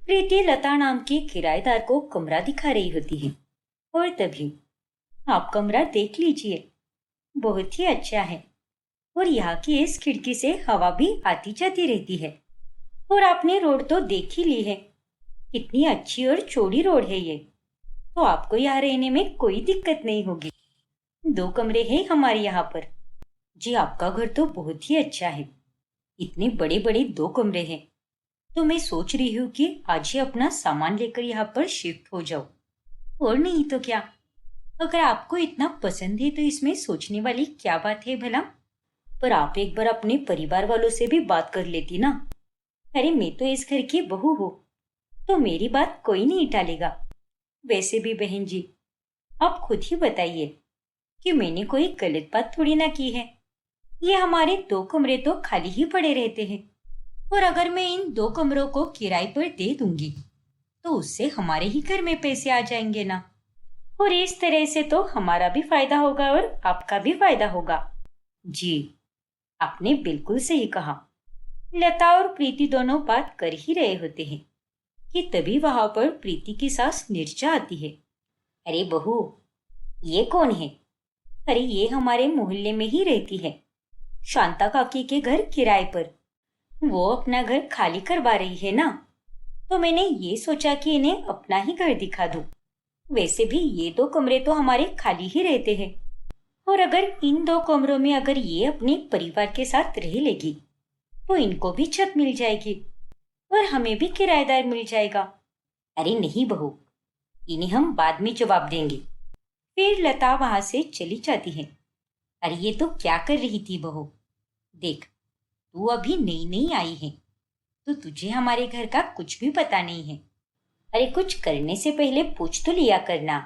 प्रीति लता नाम की किराएदार को कमरा दिखा रही होती है और तभी आप कमरा देख लीजिए, बहुत ही अच्छा है। और यहाँ की इस खिड़की से हवा भी आती जाती रहती है। और आपने रोड तो देख ही ली है, कितनी अच्छी और चौड़ी रोड है ये। तो आपको यहाँ रहने में कोई दिक्कत नहीं होगी। 2 कमरे हैं हमारे यहाँ पर। जी, आपका घर तो बहुत ही अच्छा है। इतने बड़े बड़े 2 कमरे हैं। तो मैं सोच रही हूँ कि आज ही अपना सामान लेकर यहाँ पर शिफ्ट हो जाओ। और नहीं तो क्या, अगर आपको इतना पसंद है तो इसमें सोचने वाली क्या बात है भला। पर आप एक बार अपने परिवार वालों से भी बात कर लेती ना। अरे, मैं तो इस घर की बहू हूँ, तो मेरी बात कोई नहीं टालेगा। वैसे भी बहन जी, आप खुद ही बताइए कि मैंने कोई गलत बात थोड़ी ना की है। ये हमारे 2 कमरे तो खाली ही पड़े रहते हैं। और अगर मैं इन 2 कमरों को किराए पर दे दूंगी तो उससे हमारे ही घर में पैसे आ जाएंगे ना। और इस तरह से तो हमारा भी फायदा होगा और आपका भी फायदा होगा। जी, आपने बिल्कुल सही कहा। लता और प्रीति दोनों बात कर ही रहे होते हैं कि तभी वहां पर प्रीति की सास निर्जा आती है। अरे बहू, ये कौन है? अरे, ये हमारे मोहल्ले में ही रहती है, शांता काकी के घर किराए पर। वो अपना घर खाली करवा रही है ना, तो मैंने ये सोचा कि इन्हें अपना ही घर दिखा दूं। वैसे भी ये 2 कमरे तो हमारे खाली ही रहते हैं। और अगर इन 2 कमरों में अगर ये अपने परिवार के साथ रह लेगी तो इनको भी छत मिल जाएगी और हमें भी किराएदार मिल जाएगा। अरे नहीं बहू, इन्हें हम बाद में जवाब देंगे। फिर लता वहां से चली जाती है। अरे, ये तो क्या कर रही थी बहू? देख, तू अभी नई नई आई है, तो तुझे हमारे घर का कुछ भी पता नहीं है। अरे, कुछ करने से पहले पूछ तो लिया करना।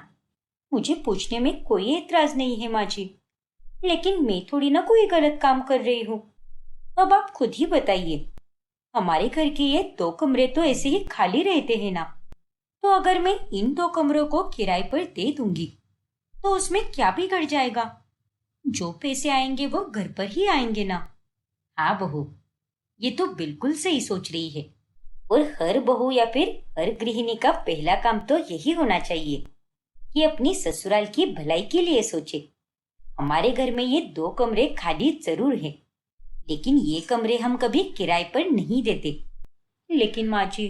मुझे पूछने में कोई एतराज नहीं है माँ जी, लेकिन मैं थोड़ी ना कोई गलत काम कर रही हूँ। अब आप खुद ही बताइए, हमारे घर के ये 2 कमरे तो ऐसे ही खाली रहते हैं ना। तो अगर मैं इन 2 कमरों को किराए पर दे दूंगी तो उसमें क्या बिगड़ जाएगा? जो पैसे आएंगे वो घर पर ही आएंगे ना। हाँ बहू, ये तो बिल्कुल सही सोच रही है। और हर बहू या फिर हर गृहिणी का पहला काम तो यही होना चाहिए कि अपनी ससुराल की भलाई के लिए सोचे। हमारे घर में ये 2 कमरे खाली जरूर हैं, लेकिन ये कमरे हम कभी किराए पर नहीं देते। लेकिन माँ जी,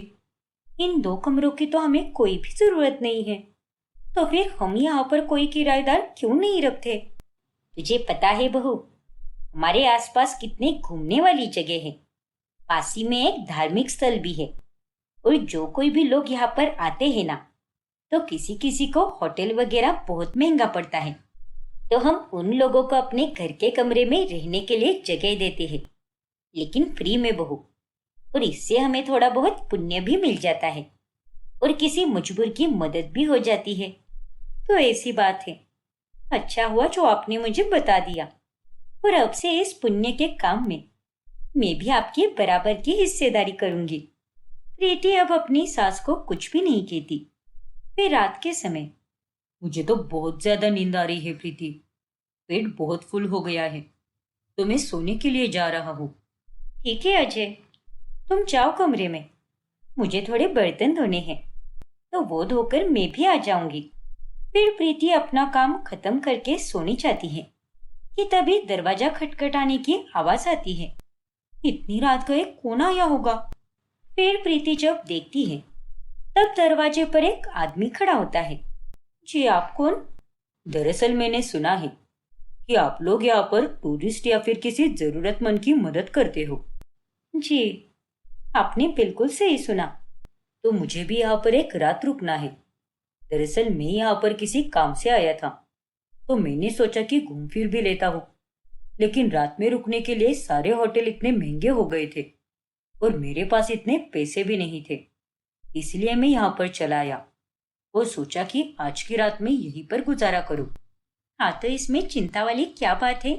इन 2 कमरों की तो हमें कोई भी जरूरत नहीं है, तो फिर हम यहाँ पर कोई किराएदार क्यों नहीं रखते? तुझे पता है बहू, हमारे आसपास कितने घूमने वाली जगह है। पास ही में एक धार्मिक स्थल भी है। और जो कोई भी लोग यहाँ पर आते हैं ना, तो किसी किसी को होटल वगैरह बहुत महंगा पड़ता है, तो हम उन लोगों को अपने घर के कमरे में रहने के लिए जगह देते हैं, लेकिन फ्री में बहू। और इससे हमें थोड़ा बहुत पुण्य भी मिल जाता है और किसी मजबूर की मदद भी हो जाती है। तो ऐसी बात है। अच्छा हुआ जो आपने मुझे बता दिया। और अब से इस पुण्य के काम में मैं भी आपकी बराबर की हिस्सेदारी करूंगी। प्रीति अब अपनी सास को कुछ भी नहीं कहती। फिर रात के समय, मुझे तो बहुत ज्यादा नींद आ रही है प्रीति, पेट बहुत फुल हो गया है, तो मैं सोने के लिए जा रहा हूँ। ठीक है अजय, तुम जाओ कमरे में, मुझे थोड़े बर्तन धोने हैं, तो वो धोकर मैं भी आ जाऊंगी। फिर प्रीति अपना काम खत्म करके सोने जाती है कि तभी दरवाजा खटखटाने की आवाज आती है। इतनी रात को एक कौन आया होगा? फिर प्रीति जब देखती है तब दरवाजे पर एक आदमी खड़ा होता है। जी, आप कौन? दरअसल मैंने सुना है कि आप लोग यहाँ पर टूरिस्ट या फिर किसी जरूरतमंद की मदद करते हो। जी, आपने बिल्कुल सही सुना। तो मुझे भी यहाँ पर एक रात रुकना है। दरअसल मैं यहाँ पर किसी काम से आया था, तो मैंने सोचा कि घूम फिर भी लेता हूँ, लेकिन रात में रुकने के लिए सारे होटल इतने महंगे हो गए थे और मेरे पास इतने पैसे भी नहीं थे। इसलिए मैं यहाँ पर चला आया और सोचा कि आज की रात में यहीं पर गुजारा करूँ। हाँ, तो इसमें चिंता वाली क्या बात है?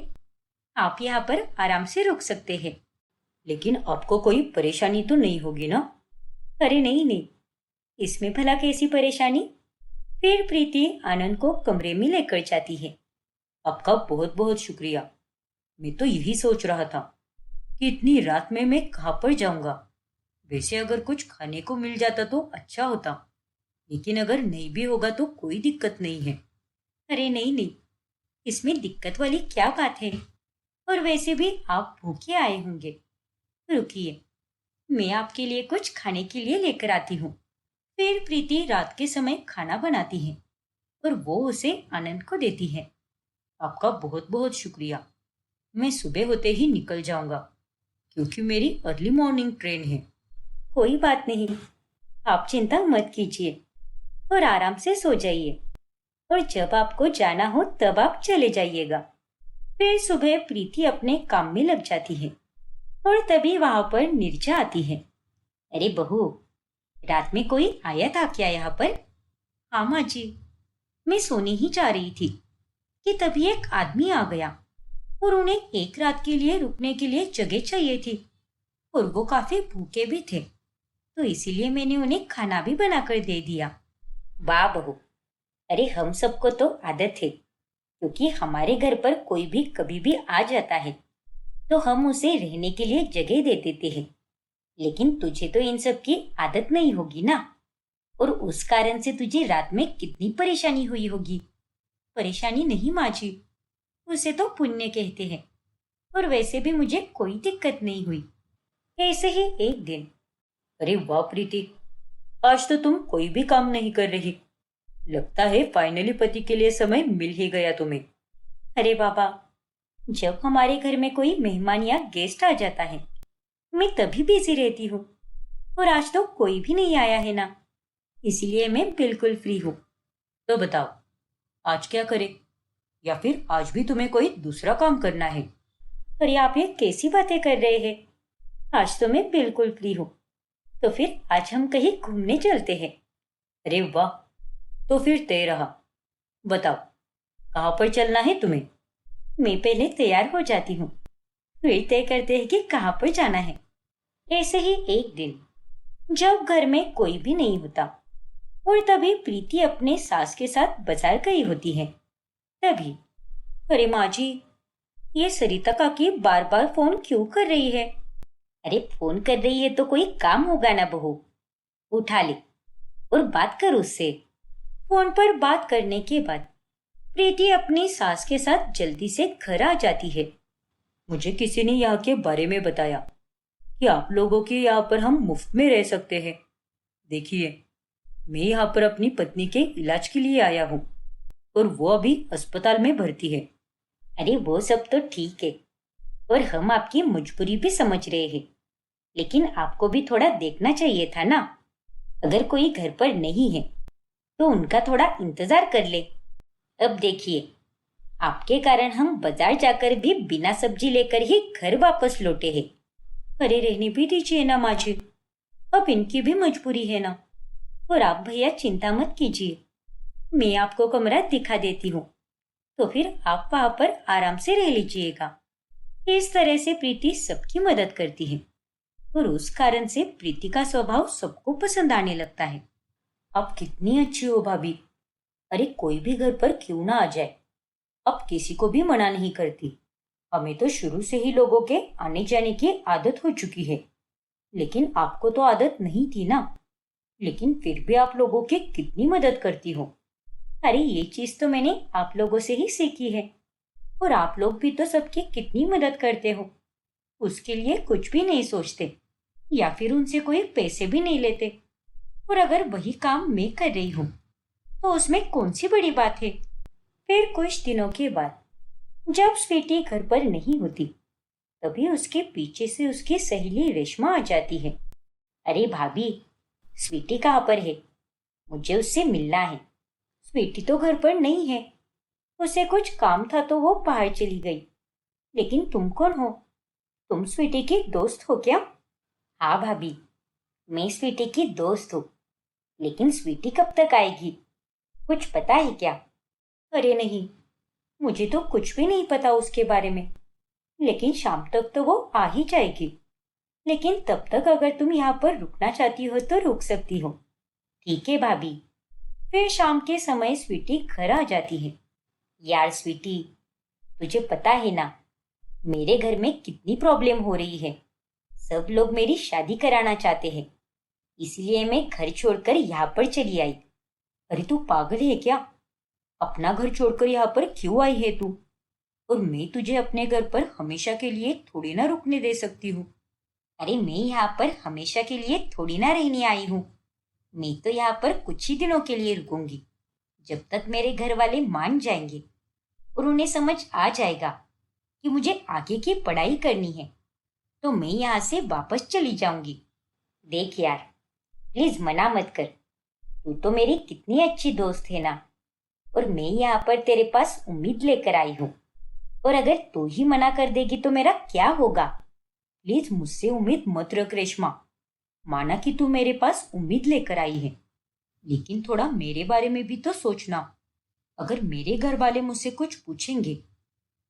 आप यहाँ पर आराम से रुक सकते हैं। लेकिन आपको कोई परेशानी तो नहीं होगी ना? अरे नहीं नहीं, इसमें भला कैसी परेशानी? फिर प्रीति आनंद को कमरे में लेकर जाती है। आपका बहुत बहुत शुक्रिया। मैं तो यही सोच रहा था कि इतनी रात में मैं कहाँ पर जाऊंगा। वैसे अगर कुछ खाने को मिल जाता तो अच्छा होता, लेकिन अगर नहीं भी होगा तो कोई दिक्कत नहीं है। अरे नहीं नहीं, इसमें दिक्कत वाली क्या बात है? और वैसे भी आप भूखे आए होंगे। रुकिए, मैं आपके लिए कुछ खाने के लिए लेकर आती हूँ। फिर प्रीति रात के समय खाना बनाती है और वो उसे आनंद को देती है। आपका बहुत बहुत शुक्रिया। मैं सुबह होते ही निकल जाऊंगा क्योंकि मेरी अर्ली मॉर्निंग ट्रेन है। कोई बात नहीं, आप चिंता मत कीजिए और आराम से सो जाइए, और जब आपको जाना हो तब आप चले जाइएगा। फिर सुबह प्रीति अपने काम में लग जाती है और तभी वहां पर नीरजा आती है। अरे बहू, रात में कोई आया था क्या यहाँ पर? हाँ माँ जी, मैं सोने ही जा रही थी कि तभी एक आदमी आ गया और उन्हें एक रात के लिए रुकने के लिए जगह चाहिए थी और वो काफी भूखे भी थे, तो इसीलिए मैंने उन्हें खाना भी बनाकर दे दिया। वाह बहू, अरे हम सबको तो आदत है, क्योंकि हमारे घर पर कोई भी कभी भी आ जाता है तो हम उसे रहने के लिए जगह दे देते हैं। लेकिन तुझे तो इन सब की आदत नहीं होगी ना, और उस कारण से तुझे रात में कितनी परेशानी हुई होगी। परेशानी नहीं माँ जी, उसे तो पुण्य कहते हैं, और वैसे भी मुझे कोई दिक्कत नहीं हुई। ऐसे ही एक दिन, अरे वाह प्रीति, आज तो तुम कोई भी काम नहीं कर रही। लगता है फाइनली पति के लिए समय मिल ही गया तुम्हें। अरे बाबा, जब हमारे घर में कोई मेहमान या गेस्ट आ जाता है मैं तभी बिजी रहती हूँ, और आज तो कोई भी नहीं आया है ना, इसीलिए मैं बिल्कुल फ्री हूँ। तो बताओ आज क्या करें, या फिर आज भी तुम्हें कोई दूसरा काम करना है? अरे आप ये कैसी बातें कर रहे हैं? आज तो मैं बिल्कुल फ्री हूँ, तो फिर आज हम कहीं घूमने चलते हैं। अरे वाह, तो फिर तय रहा। बताओ कहाँ पर चलना है तुम्हें? मैं पहले तैयार हो जाती हूँ, फिर तय करते हैं कि कहाँ पर जाना है। ऐसे ही एक दिन जब घर में कोई भी नहीं होता और तभी प्रीति अपने सास के साथ बाजार गई होती है, तभी अरे माँ जी, ये सरिता काकी बार बार फोन क्यों कर रही है? अरे फोन कर रही है तो कोई काम होगा ना बहू, उठा ले और बात कर उससे। फोन पर बात करने के बाद प्रीति अपनी सास के साथ जल्दी से घर आ जाती है। मुझे किसी ने यहाँ के बारे में बताया कि आप लोगों के यहाँ पर हम मुफ्त में रह सकते हैं। देखिए, मैं यहाँ पर अपनी पत्नी के इलाज के लिए आया हूँ और वो अभी अस्पताल में भर्ती है। अरे वो सब तो ठीक है, और हम आपकी मजबूरी भी समझ रहे हैं, लेकिन आपको भी थोड़ा देखना चाहिए था ना। अगर कोई घर पर नहीं है तो उनका थोड़ा इंतजार कर ले। अब देखिए, आपके कारण हम बाजार जाकर भी बिना सब्जी लेकर ही घर वापस लौटे हैं। अरे रहने भी दीजिए ना माँ जी, अब इनकी भी मजबूरी है ना। और आप भैया चिंता मत कीजिए, मैं आपको कमरा दिखा देती हूँ, तो फिर आप वहां पर आराम से रह लीजिएगा। इस तरह से प्रीति सबकी मदद करती है और उस कारण से प्रीति का स्वभाव सबको पसंद आने लगता है। आप कितनी अच्छी हो भाभी। अरे कोई भी घर पर क्यों ना आ जाए, अब किसी को भी मना नहीं करती। हमें तो शुरू से ही लोगों के आने जाने की आदत हो चुकी है, लेकिन आपको तो आदत नहीं थी ना। लेकिन फिर भी आप लोगों की कितनी मदद करती हो। अरे ये चीज तो मैंने आप लोगों से ही सीखी है, और आप लोग भी तो सबकी कितनी मदद करते हो। उसके लिए कुछ भी नहीं सोचते या फिर उनसे कोई पैसे भी नहीं लेते, और अगर वही काम मैं कर रही हूँ तो उसमें कौन सी बड़ी बात है। फिर कुछ दिनों के बाद जब स्वीटी घर पर नहीं होती, तभी उसके पीछे से उसकी सहेली रेशमा आ जाती है। अरे भाभी, स्वीटी कहाँ पर है? मुझे उससे मिलना है। स्वीटी तो घर पर नहीं है, उसे कुछ काम था तो वो बाहर चली गई। लेकिन तुम कौन हो? तुम स्वीटी की दोस्त हो क्या? हाँ भाभी, मैं स्वीटी की दोस्त हूँ, लेकिन स्वीटी कब तक आएगी, कुछ पता है क्या? अरे नहीं, मुझे तो कुछ भी नहीं पता उसके बारे में, लेकिन शाम तक तो वो आ ही जाएगी। लेकिन तब तक अगर तुम यहाँ पर रुकना चाहती हो तो रुक सकती हो। ठीक है भाभी। फिर शाम के समय स्वीटी घर आ जाती है। यार स्वीटी, तुझे पता है ना मेरे घर में कितनी प्रॉब्लम हो रही है। सब लोग मेरी शादी कराना चाहते हैं, इसलिए मैं घर छोड़कर यहाँ पर चली आई। अरे तू पागल है क्या? अपना घर छोड़कर यहाँ पर क्यों आई है तू? और मैं तुझे अपने घर पर हमेशा के लिए थोड़ी ना रुकने दे सकती हूँ। अरे मैं यहाँ पर हमेशा के लिए थोड़ी ना रहने आई हूँ। मैं तो यहाँ पर कुछ ही दिनों के लिए रुकूंगी, जब तक मेरे घर वाले मान जाएंगे और उन्हें समझ आ जाएगा कि मुझे आगे की पढ़ाई करनी है, तो मैं यहाँ से वापस चली जाऊंगी। देख यार, प्लीज मना मत कर। तू तो मेरी कितनी अच्छी दोस्त है ना, और मैं यहाँ पर तेरे पास उम्मीद लेकर आई हूँ। और अगर तू ही मना कर देगी तो मेरा क्या होगा? प्लीज मुझसे उम्मीद मत रख रेशमा। माना कि तू मेरे पास उम्मीद लेकर आई है, लेकिन थोड़ा मेरे बारे में भी तो सोचना। अगर मेरे घर वाले मुझसे कुछ पूछेंगे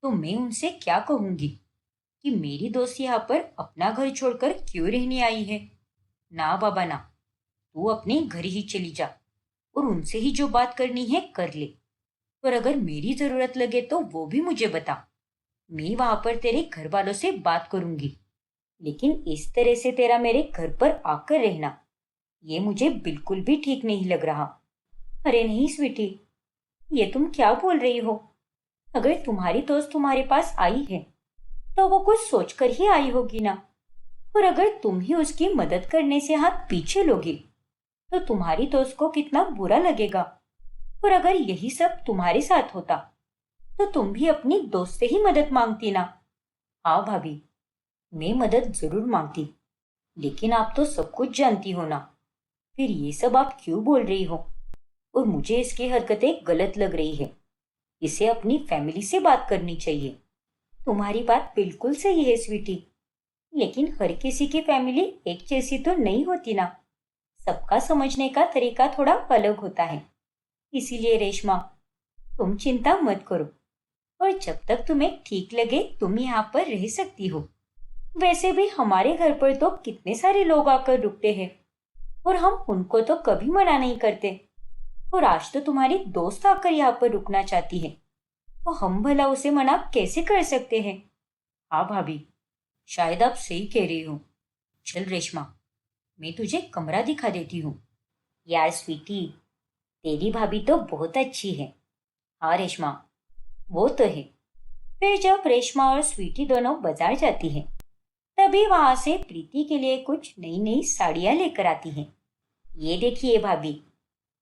तो मैं उनसे क्या कहूंगी कि मेरी दोस्त यहाँ पर अपना घर छोड़कर क्यों रहने आई है? ना बाबा ना, तू अपने घर ही चली जा और उनसे ही जो बात करनी है कर ले। पर अगर मेरी जरूरत लगे तो वो भी मुझे बता। मैं वहां पर तेरे घर वालों से बात करूंगी, लेकिन इस तरह से तेरा मेरे घर पर आकर रहना, ये मुझे बिल्कुल भी ठीक नहीं लग रहा। अरे नहीं स्वीटी, ये तुम क्या बोल रही हो? अगर तुम्हारी दोस्त तुम्हारे पास आई है तो वो कुछ सोचकर ही आई होगी ना। और अगर तुम ही उसकी मदद करने से हाथ पीछे लोगी तो तुम्हारी दोस्त को कितना बुरा लगेगा। और अगर यही सब तुम्हारे साथ होता तो तुम भी अपनी दोस्त से ही मदद मांगती ना। हाँ भाभी, मैं मदद जरूर मांगती, लेकिन आप तो सब कुछ जानती हो ना। फिर ये सब आप क्यों बोल रही हो? और मुझे इसकी हरकतें गलत लग रही है। इसे अपनी फैमिली से बात करनी चाहिए। तुम्हारी बात बिल्कुल सही है स्वीटी, लेकिन हर किसी की फैमिली एक जैसी तो नहीं होती ना। सबका समझने का तरीका थोड़ा अलग होता है। इसीलिए रेशमा, तुम चिंता मत करो, और जब तक तुम्हें ठीक लगे तुम यहाँ पर रह सकती हो। वैसे भी हमारे घर पर तो कितने सारे लोग आकर रुकते हैं और हम उनको तो कभी मना नहीं करते। और आज तो तुम्हारी दोस्त आकर यहाँ पर रुकना चाहती है, तो हम भला उसे मना कैसे कर सकते हैं? हाँ भाभी, शायद आप सही कह रही हो। चल रेशमा, मैं तुझे कमरा दिखा देती हूँ। यार स्वीटी, तेरी भाभी तो बहुत अच्छी है। हाँ रेशमा, वो तो है। फिर जब रेशमा और स्वीटी दोनों बाजार जाती हैं, तभी वहां से प्रीति के लिए कुछ नई नई साड़ियां लेकर आती हैं। ये देखिए भाभी,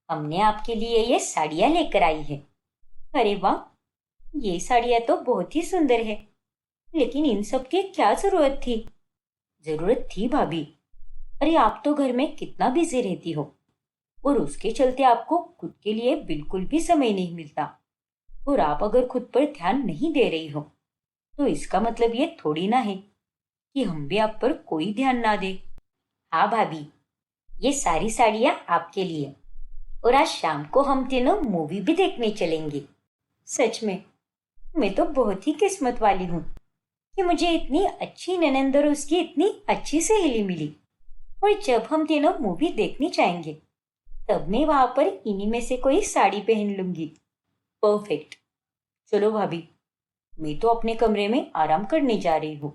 हमने आपके लिए ये साड़ियां लेकर आई है। अरे वाह, ये साड़ियां तो बहुत ही सुंदर है, लेकिन इन सब की क्या जरूरत थी? जरूरत थी भाभी। अरे आप तो घर में कितना बिजी रहती हो, और उसके चलते आपको खुद के लिए बिल्कुल भी समय नहीं मिलता। और आप अगर खुद पर ध्यान नहीं दे रही हो तो इसका मतलब ये थोड़ी ना है कि हम भी आप पर कोई ध्यान ना दे। हाँ भाभी, ये सारी साड़ियाँ आपके लिए, और आज शाम को हम तीनों मूवी भी देखने चलेंगे। सच में मैं तो बहुत ही किस्मत वाली हूँ कि मुझे इतनी अच्छी ननंद और उसकी इतनी अच्छी सहेली मिली। और जब हम तीनों मूवी देखने जाएंगे तब मैं वहां पर इन्हीं में से कोई साड़ी पहन लूंगी। परफेक्ट। चलो भाभी, मैं तो अपने कमरे में आराम करने जा रही हूँ।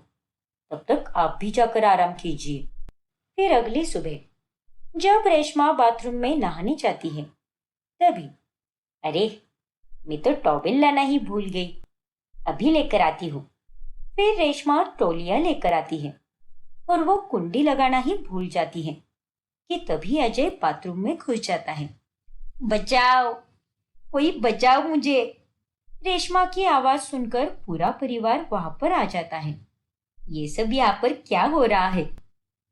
तब तक आप भी जाकर आराम कीजिए। फिर अगली सुबह जब रेशमा बाथरूम में नहाने जाती है, तभी अरे मैं तो टॉवेल लाना ही भूल गई, अभी लेकर आती हूँ। फिर रेशमा तौलिया लेकर आती है और वो कुंडी लगाना ही भूल जाती है कि तभी अजय बाथरूम में घुस जाता है। बचाओ, कोई बचाओ मुझे। रेशमा की आवाज सुनकर पूरा परिवार वहां पर आ जाता है। ये सब यहाँ पर क्या हो रहा है?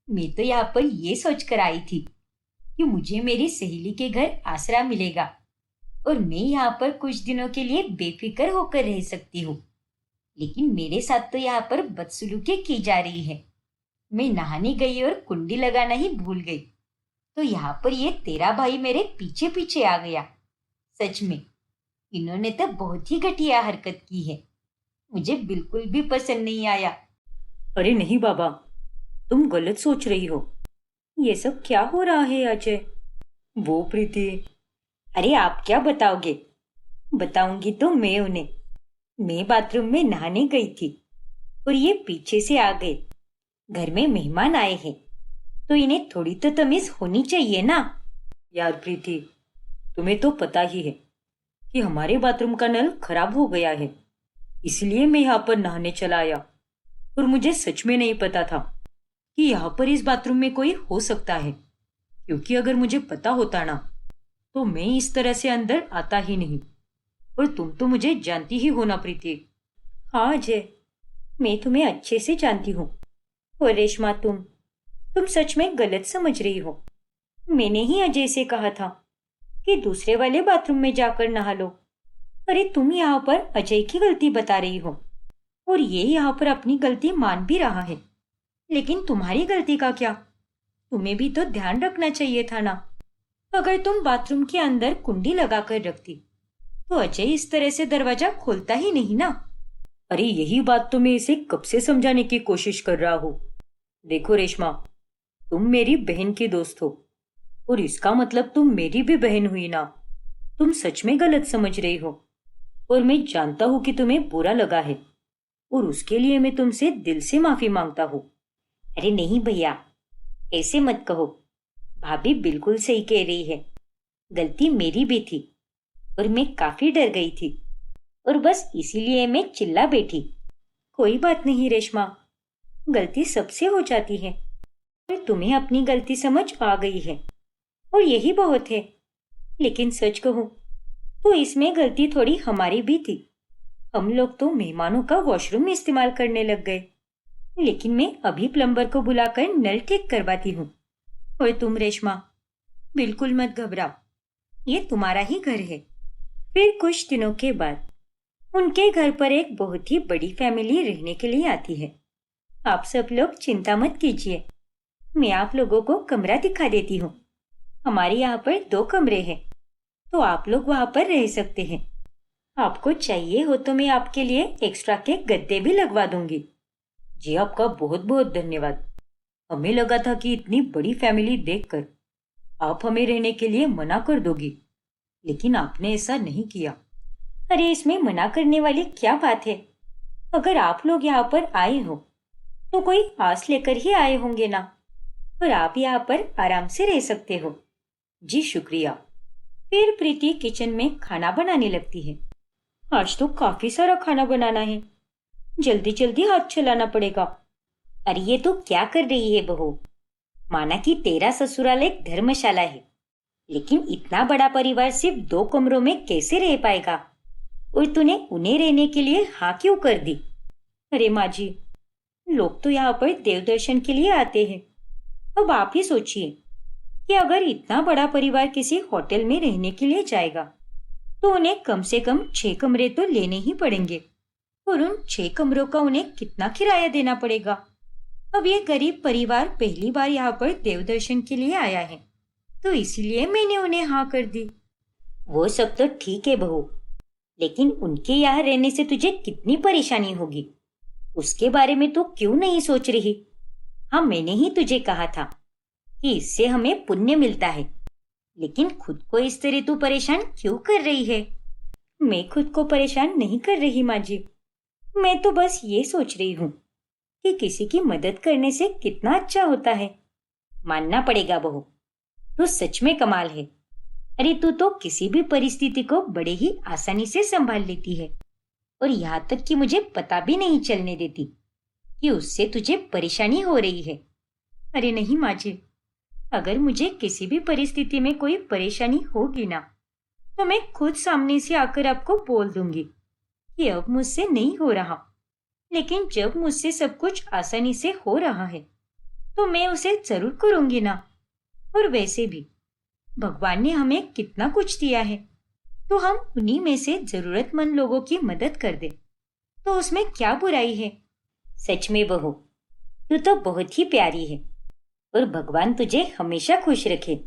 मैं तो यहाँ पर ये सोचकर आई थी कि मुझे मेरी सहेली के घर आसरा मिलेगा और मैं यहाँ पर कुछ दिनों के लिए बेफिक्र होकर रह सकती हूँ, लेकिन मेरे साथ तो यहाँ पर बदसलूकी की जा रही है। मैं नहाने गई और कुंडी लगाना ही भूल गई, तो यहाँ पर ये तेरा भाई मेरे पीछे पीछे आ गया। सच में इन्होंने तो बहुत ही घटिया हरकत की है, मुझे बिल्कुल भी पसंद नहीं आया। अरे नहीं बाबा, तुम गलत सोच रही हो। ये सब क्या हो रहा है अजय? वो प्रीति। अरे आप क्या बताओगे? बताऊंगी तो मैं उन्हें। मैं बाथरूम में नहाने गई थी और ये पीछे से आ गए घर में मेहमान आए हैं तो इन्हें थोड़ी तो तमीज होनी चाहिए ना। यार प्रीति, तुम्हें तो पता ही है कि हमारे बाथरूम का नल खराब हो गया है, इसलिए मैं यहाँ पर नहाने चला आया। और मुझे सच में नहीं पता था कि यहाँ पर इस बाथरूम में कोई हो सकता है, क्योंकि अगर मुझे पता होता ना तो मैं इस तरह से अंदर आता ही नहीं। और तुम तो मुझे जानती ही हो ना प्रीति। हाँ अजय, मैं तुम्हें अच्छे से जानती हूँ। और रेशमा, तुम सच में गलत समझ रही हो। मैंने ही अजय से कहा था कि दूसरे वाले बाथरूम में जाकर नहा लो। अरे तुम यहाँ पर अजय की गलती बता रही हो और ये यहाँ पर अपनी गलती मान भी रहा है। लेकिन तुम्हारी गलती का क्या? तुम्हें भी तो ध्यान रखना चाहिए था ना। अगर तुम बाथरूम के अंदर कुंडी लगाकर रखती तो अजय इस तरह से दरवाजा खोलता ही नहीं ना। अरे यही बात तो मैं इसे कब से समझाने की कोशिश कर रहा हूँ। देखो रेशमा, तुम मेरी बहन की दोस्त हो और इसका मतलब तुम मेरी भी बहन हुई ना। तुम सच में गलत समझ रही हो और मैं जानता हूँ कि तुम्हें बुरा लगा है और उसके लिए मैं तुमसे दिल से माफी मांगता हूँ। अरे नहीं भैया, ऐसे मत कहो। भाभी बिल्कुल सही कह रही है। गलती मेरी भी थी और मैं काफी डर गई थी और बस इसीलिए मैं चिल्ला बैठी। कोई बात नहीं रेशमा, गलती सबसे हो जाती है और तुम्हें अपनी गलती समझ आ गई है और यही बहुत है। लेकिन सच कहूं तो इसमें गलती थोड़ी हमारी भी थी। हम लोग तो मेहमानों का वॉशरूम इस्तेमाल करने लग गए, लेकिन मैं अभी प्लम्बर को बुलाकर नल ठीक करवाती हूँ। और तुम रेशमा, बिल्कुल मत घबराओ, ये तुम्हारा ही घर है। फिर कुछ दिनों के बाद उनके घर पर एक बहुत ही बड़ी फैमिली रहने के लिए आती है। आप सब लोग चिंता मत कीजिए, मैं आप लोगों को कमरा दिखा देती हूँ। हमारे यहाँ पर 2 कमरे हैं, तो आप लोग वहाँ पर रह सकते हैं। आपको चाहिए हो तो मैं आपके लिए एक्स्ट्रा के गद्दे भी लगवा दूंगी। जी आपका बहुत बहुत धन्यवाद। हमें लगा था कि इतनी बड़ी फैमिली देखकर आप हमें रहने के लिए मना कर दोगी, लेकिन आपने ऐसा नहीं किया। अरे इसमें मना करने वाली क्या बात है? अगर आप लोग यहाँ पर आए हो तो कोई आस लेकर ही आए होंगे ना, और आप यहाँ पर आराम से रह सकते हो। जी शुक्रिया। फिर प्रीति किचन में खाना बनाने लगती है। आज तो काफी सारा खाना बनाना है, जल्दी जल्दी हाथ चलाना पड़ेगा। अरे ये तो क्या कर रही है बहू? माना कि तेरा ससुराल एक धर्मशाला है, लेकिन इतना बड़ा परिवार सिर्फ 2 कमरों में कैसे रह पाएगा? और तूने उन्हें रहने के लिए हाँ क्यों कर दी? अरे माँ जी, लोग तो यहाँ पर देव दर्शन के लिए आते हैं। अब आप ही सोचिए कि अगर इतना बड़ा परिवार किसी होटल में रहने के लिए जाएगा तो उन्हें कम से कम 6 कमरे तो लेने ही पड़ेंगे, और उन 6 कमरों का उन्हें कितना किराया देना पड़ेगा? अब ये गरीब परिवार पहली बार यहाँ पर देव दर्शन के लिए आया है, तो इसीलिए मैंने उन्हें हाँ कर दी। वो सब तो ठीक है बहू, लेकिन उनके यहाँ रहने से तुझे कितनी परेशानी होगी, उसके बारे में तो क्यों नहीं सोच रही? हाँ, मैंने ही तुझे कहा था कि इससे हमें पुण्य मिलता है, लेकिन खुद को इस तरह तू परेशान क्यों कर रही है? मैं खुद को परेशान नहीं कर रही माँ जी, मैं तो बस ये सोच रही हूँ कि किसी की मदद करने से कितना अच्छा होता है। मानना पड़ेगा बहू, तू सच में कमाल है। अरे तू तो किसी भी परिस्थिति को बड़े ही आसानी से संभाल लेती है, और यहाँ तक कि मुझे पता भी नहीं चलने देती कि उससे तुझे परेशानी हो रही है। अरे नहीं माँ जी, अगर मुझे किसी भी परिस्थिति में कोई परेशानी होगी ना, तो मैं खुद सामने से आकर आपको बोल दूंगी कि अब मुझसे नहीं हो रहा। लेकिन जब मुझसे सब कुछ आसानी से हो रहा है तो मैं उसे जरूर करूंगी ना। और वैसे भी भगवान ने हमें कितना कुछ दिया है, तो हम उन्हीं में से जरूरतमंद लोगों की मदद कर दे तो उसमें क्या बुराई है? सच में बहू, तू तो बहुत ही प्यारी है, और भगवान तुझे हमेशा खुश रखे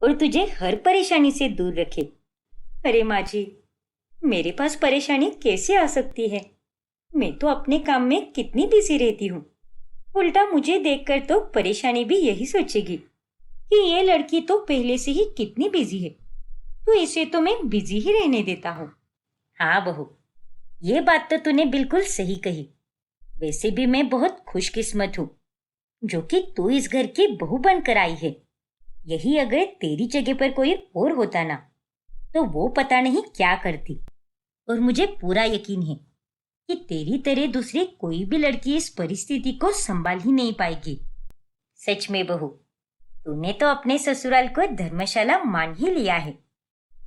और तुझे हर परेशानी से दूर रखे। अरे माँ जी, मेरे पास परेशानी कैसे आ सकती है? मैं तो अपने काम में कितनी बिजी रहती हूँ। उल्टा मुझे देखकर तो परेशानी भी यही सोचेगी कि ये लड़की तो पहले से ही कितनी बिजी है, तो इसे तो मैं बिजी ही रहने देता हूँ। हाँ बहू, ये बात तो तूने बिल्कुल सही कही। वैसे भी मैं बहुत खुशकिस्मत हूँ जो कि तू इस घर की बहू बनकर आई है। यही अगर तेरी जगह पर कोई और होता ना, तो वो पता नहीं क्या करती। और मुझे पूरा यकीन है कि तेरी तरह दूसरी कोई भी लड़की इस परिस्थिति को संभाल ही नहीं पाएगी। सच में बहू, तूने तो अपने ससुराल को धर्मशाला मान ही लिया है।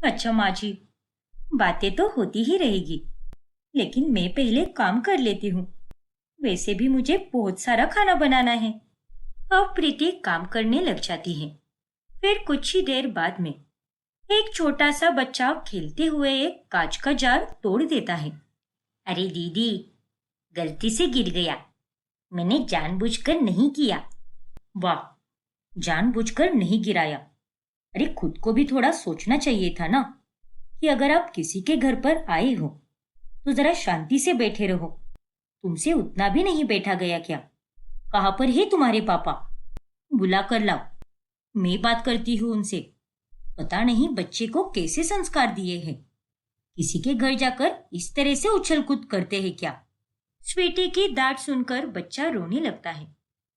अच्छा माँ जी, बातें तो होती ही रहेगी, लेकिन मैं पहले काम कर लेती हूँ। वैसे भी मुझे बहुत सारा खाना बनाना है। अब प्रीति काम करने लग जाती है। फिर कुछ ही देर बाद में एक छोटा सा बच्चा खेलते हुए एक कांच का जार तोड़ देता है। अरे दीदी, गलती से गिर गया, मैंने जानबूझकर नहीं किया। वाह, जानबूझकर नहीं गिराया। अरे खुद को भी थोड़ा सोचना चाहिए था ना कि अगर आप किसी के घर पर आए हो तो जरा शांति से बैठे रहो। तुमसे उतना भी नहीं बैठा गया क्या? कहाँ पर है तुम्हारे पापा? बुला कर लाओ, मैं बात करती हूँ उनसे। पता नहीं बच्चे को कैसे संस्कार दिए हैं। किसी के घर जाकर इस तरह से उछल कूद करते हैं क्या? स्वीटी की डांट सुनकर बच्चा रोने लगता है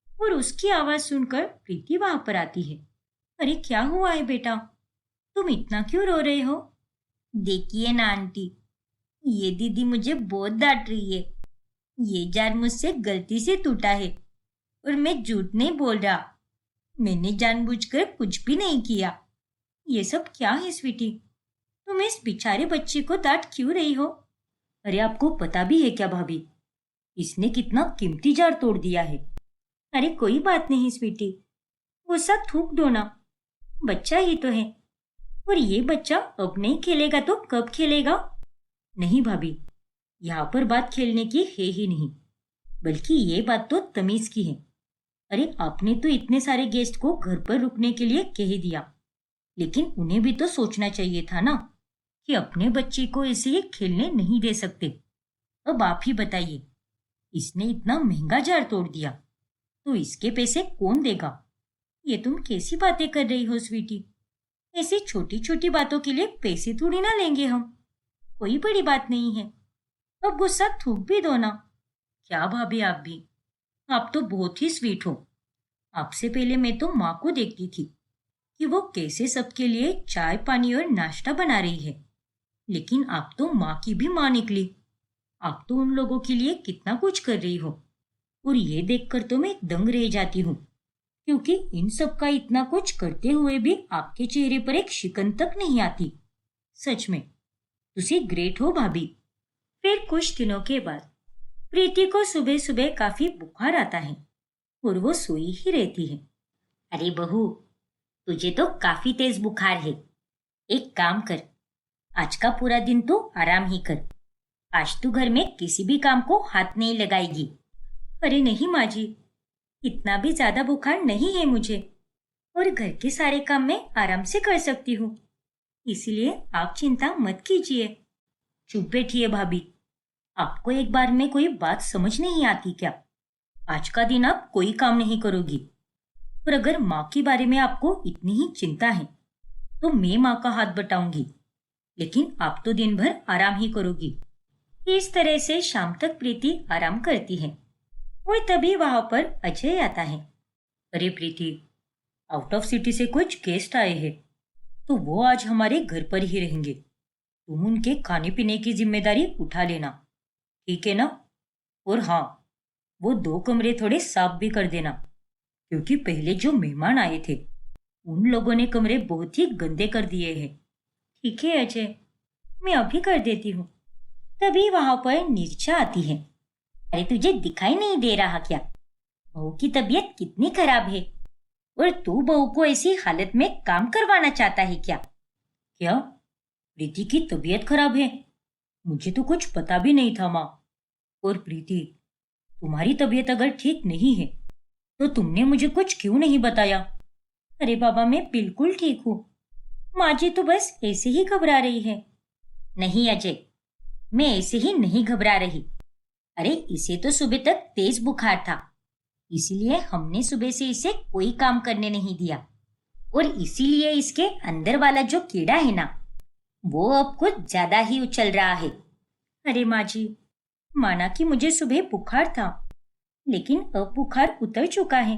और उसकी आवाज सुनकर प्रीति वहां पर आती है। अरे क्या हुआ है बेटा, तुम इतना क्यों रो रहे हो? देखिए ना आंटी, ये दीदी मुझे बहुत डांट रही है। ये जार मुझसे गलती से टूटा है और मैं झूठ नहीं बोल रहा। मैंने जानबूझकर कुछ भी नहीं किया। ये सब क्या है स्वीटी? तुम इस बेचारे बच्चे को डांट क्यों रही हो? अरे आपको पता भी है क्या भाभी, इसने कितना कीमती जार तोड़ दिया है। अरे कोई बात नहीं स्वीटी, वो सब थूक दो ना, बच्चा ही तो है। और ये बच्चा अब नहीं खेलेगा तो कब खेलेगा? नहीं भाभी, यहाँ पर बात खेलने की है ही नहीं, बल्कि ये बात तो तमीज की है। अरे आपने तो इतने सारे गेस्ट को घर पर रुकने के लिए कह दिया, लेकिन उन्हें भी तो सोचना चाहिए था ना कि अपने बच्चे को ऐसे ही खेलने नहीं दे सकते। अब आप ही बताइए, इसने इतना महंगा जार तोड़ दिया तो इसके पैसे कौन देगा? ये तुम कैसी बातें कर रही हो स्वीटी? ऐसी छोटी छोटी बातों के लिए पैसे थोड़ी ना लेंगे हम, कोई बड़ी बात नहीं है। अब गुस्सा थूक भी दो ना। क्या भाभी आप भी, आप तो बहुत ही स्वीट हो। आपसे पहले मैं तो माँ को देखती थी कि वो कैसे सबके लिए चाय पानी और नाश्ता बना रही है, लेकिन आप तो माँ की भी माँ निकली। आप तो उन लोगों के लिए कितना कुछ कर रही हो, और ये देखकर तो मैं दंग रह जाती हूँ, क्योंकि इन सब का इतना कुछ करते हुए भी आपके चेहरे पर एक शिकन तक नहीं आती। सच में तुसी ग्रेट हो भाभी। फिर कुछ दिनों के बाद प्रीति को सुबह सुबह काफी बुखार आता है और वो सोई ही रहती है। अरे बहू, तुझे तो काफी तेज बुखार है। एक काम कर, आज का पूरा दिन तू आराम ही कर। आज तू घर में किसी भी काम को हाथ नहीं लगाएगी। अरे नहीं माँ जी, इतना भी ज्यादा बुखार नहीं है मुझे, और घर के सारे काम मैं आराम से कर सकती हूँ, इसलिए आप चिंता मत कीजिए। चुप बैठिए भाभी, आपको एक बार में कोई बात समझ नहीं आती क्या? आज का दिन आप कोई काम नहीं करोगी, और अगर माँ के बारे में आपको इतनी ही चिंता है तो मैं माँ का हाथ बटाऊंगी, लेकिन आप तो दिन भर आराम ही करोगी। इस तरह से शाम तक प्रीति आराम करती है और तभी वहां पर अजय आता है। अरे प्रीति, आउट ऑफ सिटी से कुछ गेस्ट आए हैं, तो वो आज हमारे घर पर ही रहेंगे। तुम उनके खाने पीने की जिम्मेदारी उठा लेना, ठीक है ना? और हाँ, वो 2 कमरे थोड़े साफ भी कर देना, क्योंकि पहले जो मेहमान आए थे उन लोगों ने कमरे बहुत ही गंदे कर दिए हैं। ठीक है अजय, मैं अभी कर देती हूँ। तभी वहां पर नीरजा आती है। अरे तुझे दिखाई नहीं दे रहा क्या? बहू की तबीयत कितनी खराब है, और तू बहू को ऐसी हालत में काम करवाना चाहता है क्या? क्या प्रीति की तबीयत खराब है? मुझे तो कुछ पता भी नहीं था माँ। और प्रीति, तुम्हारी तबीयत अगर ठीक नहीं है तो तुमने मुझे कुछ क्यों नहीं बताया? अरे बाबा, मैं बिल्कुल ठीक हूँ। माँ जी तो बस ऐसे ही घबरा रही है। नहीं अजय, मैं ऐसे ही नहीं घबरा रही। अरे इसे तो सुबह तक तेज बुखार था, इसीलिए हमने सुबह से इसे कोई काम करने नहीं दिया, और इसीलिए इसके अंदर वाला जो कीड़ा है ना, वो अब कुछ ज्यादा ही उछल रहा है। अरे माँ जी, माना कि मुझे सुबह बुखार था, लेकिन अब बुखार उतर चुका है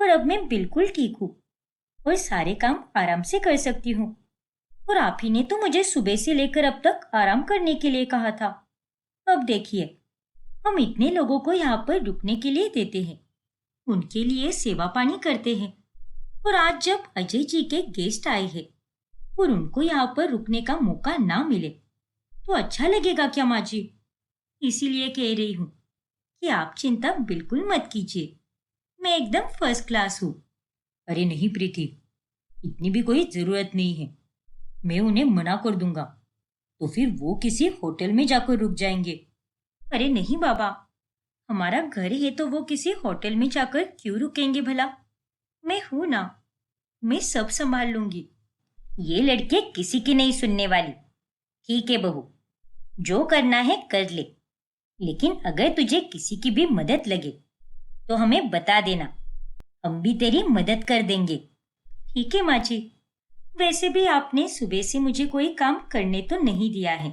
और अब मैं बिल्कुल ठीक हूँ और सारे काम आराम से कर सकती हूँ। और आप ही ने तो मुझे सुबह से लेकर अब तक आराम करने के लिए कहा था। अब देखिए, हम इतने लोगों को यहाँ पर रुकने के लिए देते हैं, उनके लिए सेवा पानी करते हैं, और आज जब अजय जी के गेस्ट आए हैं और उनको यहाँ पर रुकने का मौका ना मिले तो अच्छा लगेगा क्या माँ जी? इसीलिए कह रही हूँ कि आप चिंता बिल्कुल मत कीजिए, मैं एकदम फर्स्ट क्लास हूँ। अरे नहीं प्रीति, इतनी भी कोई जरूरत नहीं है। मैं उन्हें मना कर दूंगा तो फिर वो किसी होटल में जाकर रुक जाएंगे। अरे नहीं बाबा, हमारा घर है तो वो किसी होटल में जाकर क्यों रुकेंगे भला? मैं हूं ना, मैं सब संभाल लूंगी। ये लड़के किसी की नहीं सुनने वाली। ठीक है बहू, जो करना है कर ले, लेकिन अगर तुझे किसी की भी मदद लगे तो हमें बता देना, हम भी तेरी मदद कर देंगे। ठीक है माँ जी, वैसे भी आपने सुबह से मुझे कोई काम करने तो नहीं दिया है,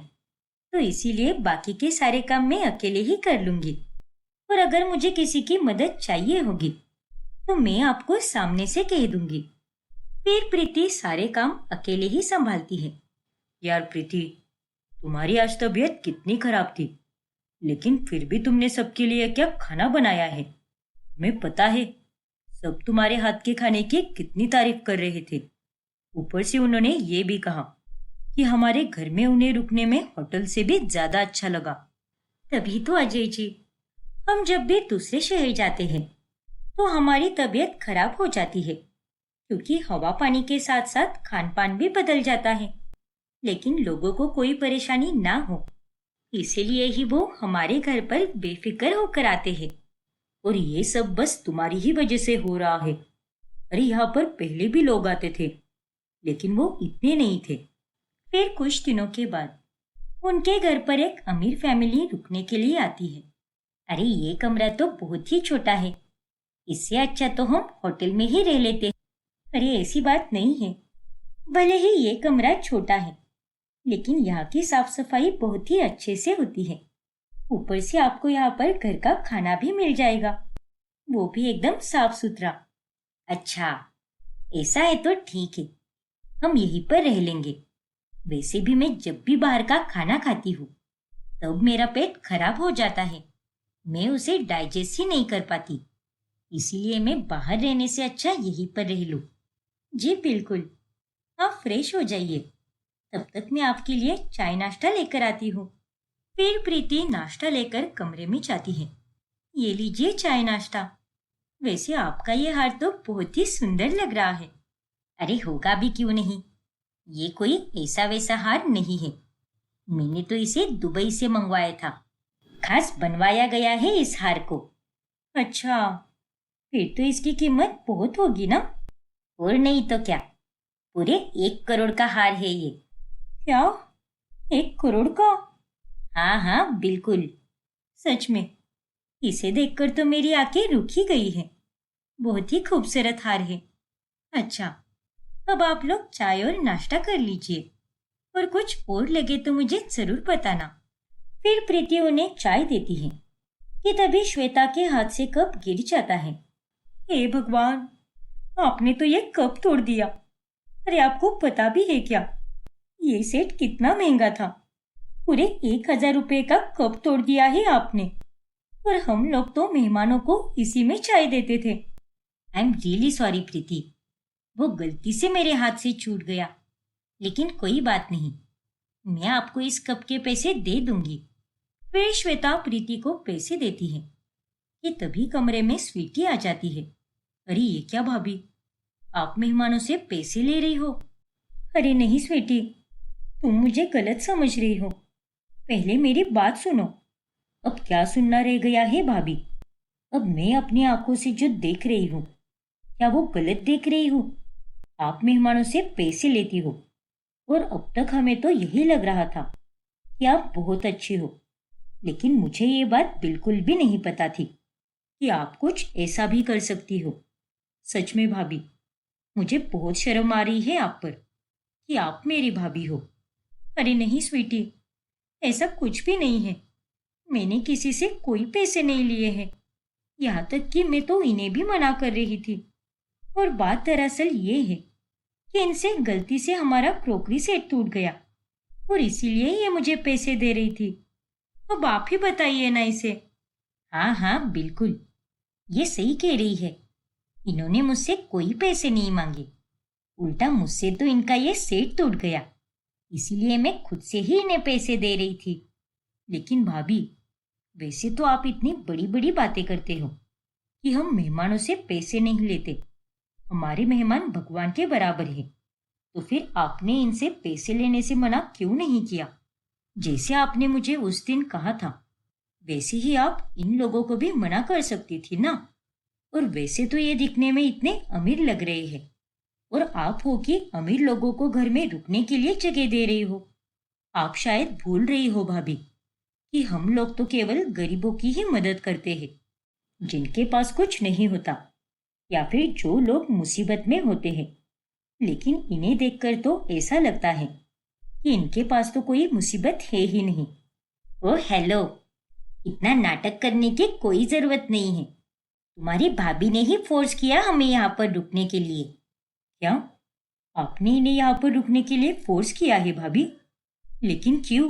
तो इसीलिए बाकी के सारे काम मैं अकेले ही कर लूंगी। और अगर मुझे किसी की मदद चाहिए होगी तो मैं आपको सामने से कह दूंगी। फिर प्रीति सारे काम अकेले ही संभालती है। यार प्रीति, तुम्हारी आज तबीयत कितनी खराब थी, लेकिन फिर भी तुमने सबके लिए क्या खाना बनाया है। तुम्हें पता है सब तुम्हारे हाथ के खाने की कितनी तारीफ कर रहे थे। ऊपर से उन्होंने ये भी कहा कि हमारे घर में उन्हें रुकने में होटल से भी ज्यादा अच्छा लगा। तभी तो अजय जी, हम जब भी दूसरे शहर जाते हैं तो हमारी तबीयत खराब हो जाती है, क्योंकि हवा पानी के साथ साथ खान पान भी बदल जाता है, लेकिन लोगों को कोई परेशानी ना हो इसीलिए ही वो हमारे घर पर बेफिक्र होकर आते हैं। और ये सब बस तुम्हारी ही वजह से हो रहा है। अरे यहाँ पर पहले भी लोग आते थे, लेकिन वो इतने नहीं थे। फिर कुछ दिनों के बाद उनके घर पर एक अमीर फैमिली रुकने के लिए आती है। अरे ये कमरा तो बहुत ही छोटा है, इससे अच्छा तो हम होटल में ही रह लेते। अरे ऐसी बात नहीं है, भले ही ये कमरा छोटा है, लेकिन यहाँ की साफ सफाई बहुत ही अच्छे से होती है। ऊपर से आपको यहाँ पर घर का खाना भी मिल जाएगा, वो भी एकदम साफ सुथरा। अच्छा, ऐसा है तो ठीक है, हम यहीं पर रह लेंगे। वैसे भी मैं जब भी बाहर का खाना खाती हूँ तब मेरा पेट खराब हो जाता है, मैं उसे डाइजेस्ट ही नहीं कर पाती, इसीलिए मैं बाहर रहने से अच्छा यहीं पर रह लूं। जी बिल्कुल, आप फ्रेश हो जाइए, तब तक मैं आपके लिए चाय नाश्ता लेकर आती हूँ। फिर प्रीति नाश्ता लेकर कमरे में जाती है। ये लीजिए चाय नाश्ता। वैसे आपका ये हार तो बहुत ही सुंदर लग रहा है। अरे होगा भी क्यों नहीं, ये कोई ऐसा वैसा हार नहीं है, मैंने तो इसे दुबई से मंगवाया था, खास बनवाया गया है इस हार को। अच्छा, फिर तो इसकी कीमत बहुत होगी ना? और नहीं तो क्या, पूरे 1 करोड़ का हार है ये। क्या, 1 करोड़ का? हाँ हाँ बिल्कुल, सच में इसे देखकर तो मेरी आंखें रुक ही गई है, बहुत ही खूबसूरत हार है। अच्छा, अब आप लोग चाय और नाश्ता कर लीजिए, और कुछ और लगे तो मुझे जरूर बताना। फिर प्रीति उन्हें चाय देती है कि तभी श्वेता के हाथ से कप गिर जाता है। हे भगवान, आपने तो ये कप तोड़ दिया। अरे आपको पता भी है क्या, ये सेट कितना महंगा था? पूरे 1,000 रुपए का कप तोड़ दिया है आपने, और हम लोग तो मेहमानों को इसी में चाय देते थे। आई एम रियली सॉरी प्रीति, वो गलती से मेरे हाथ से छूट गया, लेकिन कोई बात नहीं, मैं आपको इस कप के पैसे दे दूंगी। फिर श्वेता प्रीति को पैसे देती है कि तभी कमरे में स्वीटी आ जाती है। अरे ये क्या भाभी, आप मेहमानों से पैसे ले रही हो? अरे नहीं स्वीटी, तुम मुझे गलत समझ रही हो, पहले मेरी बात सुनो। अब क्या सुनना रह गया है भाभी, अब मैं अपनी आंखों से जो देख रही हूँ, क्या वो गलत देख रही हूँ? आप मेहमानों से पैसे लेती हो, और अब तक हमें तो यही लग रहा था कि आप बहुत अच्छी हो, लेकिन मुझे ये बात बिल्कुल भी नहीं पता थी कि आप कुछ ऐसा भी कर सकती हो। सच में भाभी, मुझे बहुत शर्म आ रही है आप पर कि आप मेरी भाभी हो। अरे नहीं स्वीटी, ऐसा कुछ भी नहीं है, मैंने किसी से कोई पैसे नहीं लिए हैं, यहाँ तक कि मैं तो इन्हें भी मना कर रही थी। और बात दरअसल ये है कि इनसे गलती से हमारा क्रॉकरी सेट टूट गया और इसीलिए ये मुझे पैसे दे रही थी। अब आप ही बताइए ना इसे। हाँ हाँ बिल्कुल, ये सही कह रही है। इन्होंने मुझसे कोई पैसे नहीं मांगे, उल्टा मुझसे तो इनका ये सेट टूट गया, इसीलिए मैं खुद से ही इन्हें पैसे दे रही थी। लेकिन भाभी, वैसे तो आप इतनी बड़ी बड़ी बातें करते हो कि हम मेहमानों से पैसे नहीं लेते, हमारे मेहमान भगवान के बराबर है। तो फिर आपने इनसे पैसे लेने से मना क्यों नहीं किया? जैसे आपने मुझे उस दिन कहा था वैसे ही आप इन लोगों को भी मना कर सकती थी ना। और वैसे तो ये दिखने में इतने अमीर लग रहे हैं और आप हो कि अमीर लोगों को घर में रुकने के लिए जगह दे रही हो। आप शायद भूल रही हो भाभी कि हम लोग तो केवल गरीबों की ही मदद करते हैं, जिनके पास कुछ नहीं होता या फिर जो लोग मुसीबत में होते हैं। लेकिन इन्हें देखकर तो ऐसा लगता है कि इनके पास तो कोई मुसीबत है ही नहीं। ओ हेलो, इतना नाटक करने की कोई जरूरत नहीं है। तुम्हारी भाभी ने ही फोर्स किया हमें यहाँ पर रुकने के लिए। क्या आपने इन्हें यहाँ पर रुकने के लिए फोर्स किया है भाभी? लेकिन क्यों?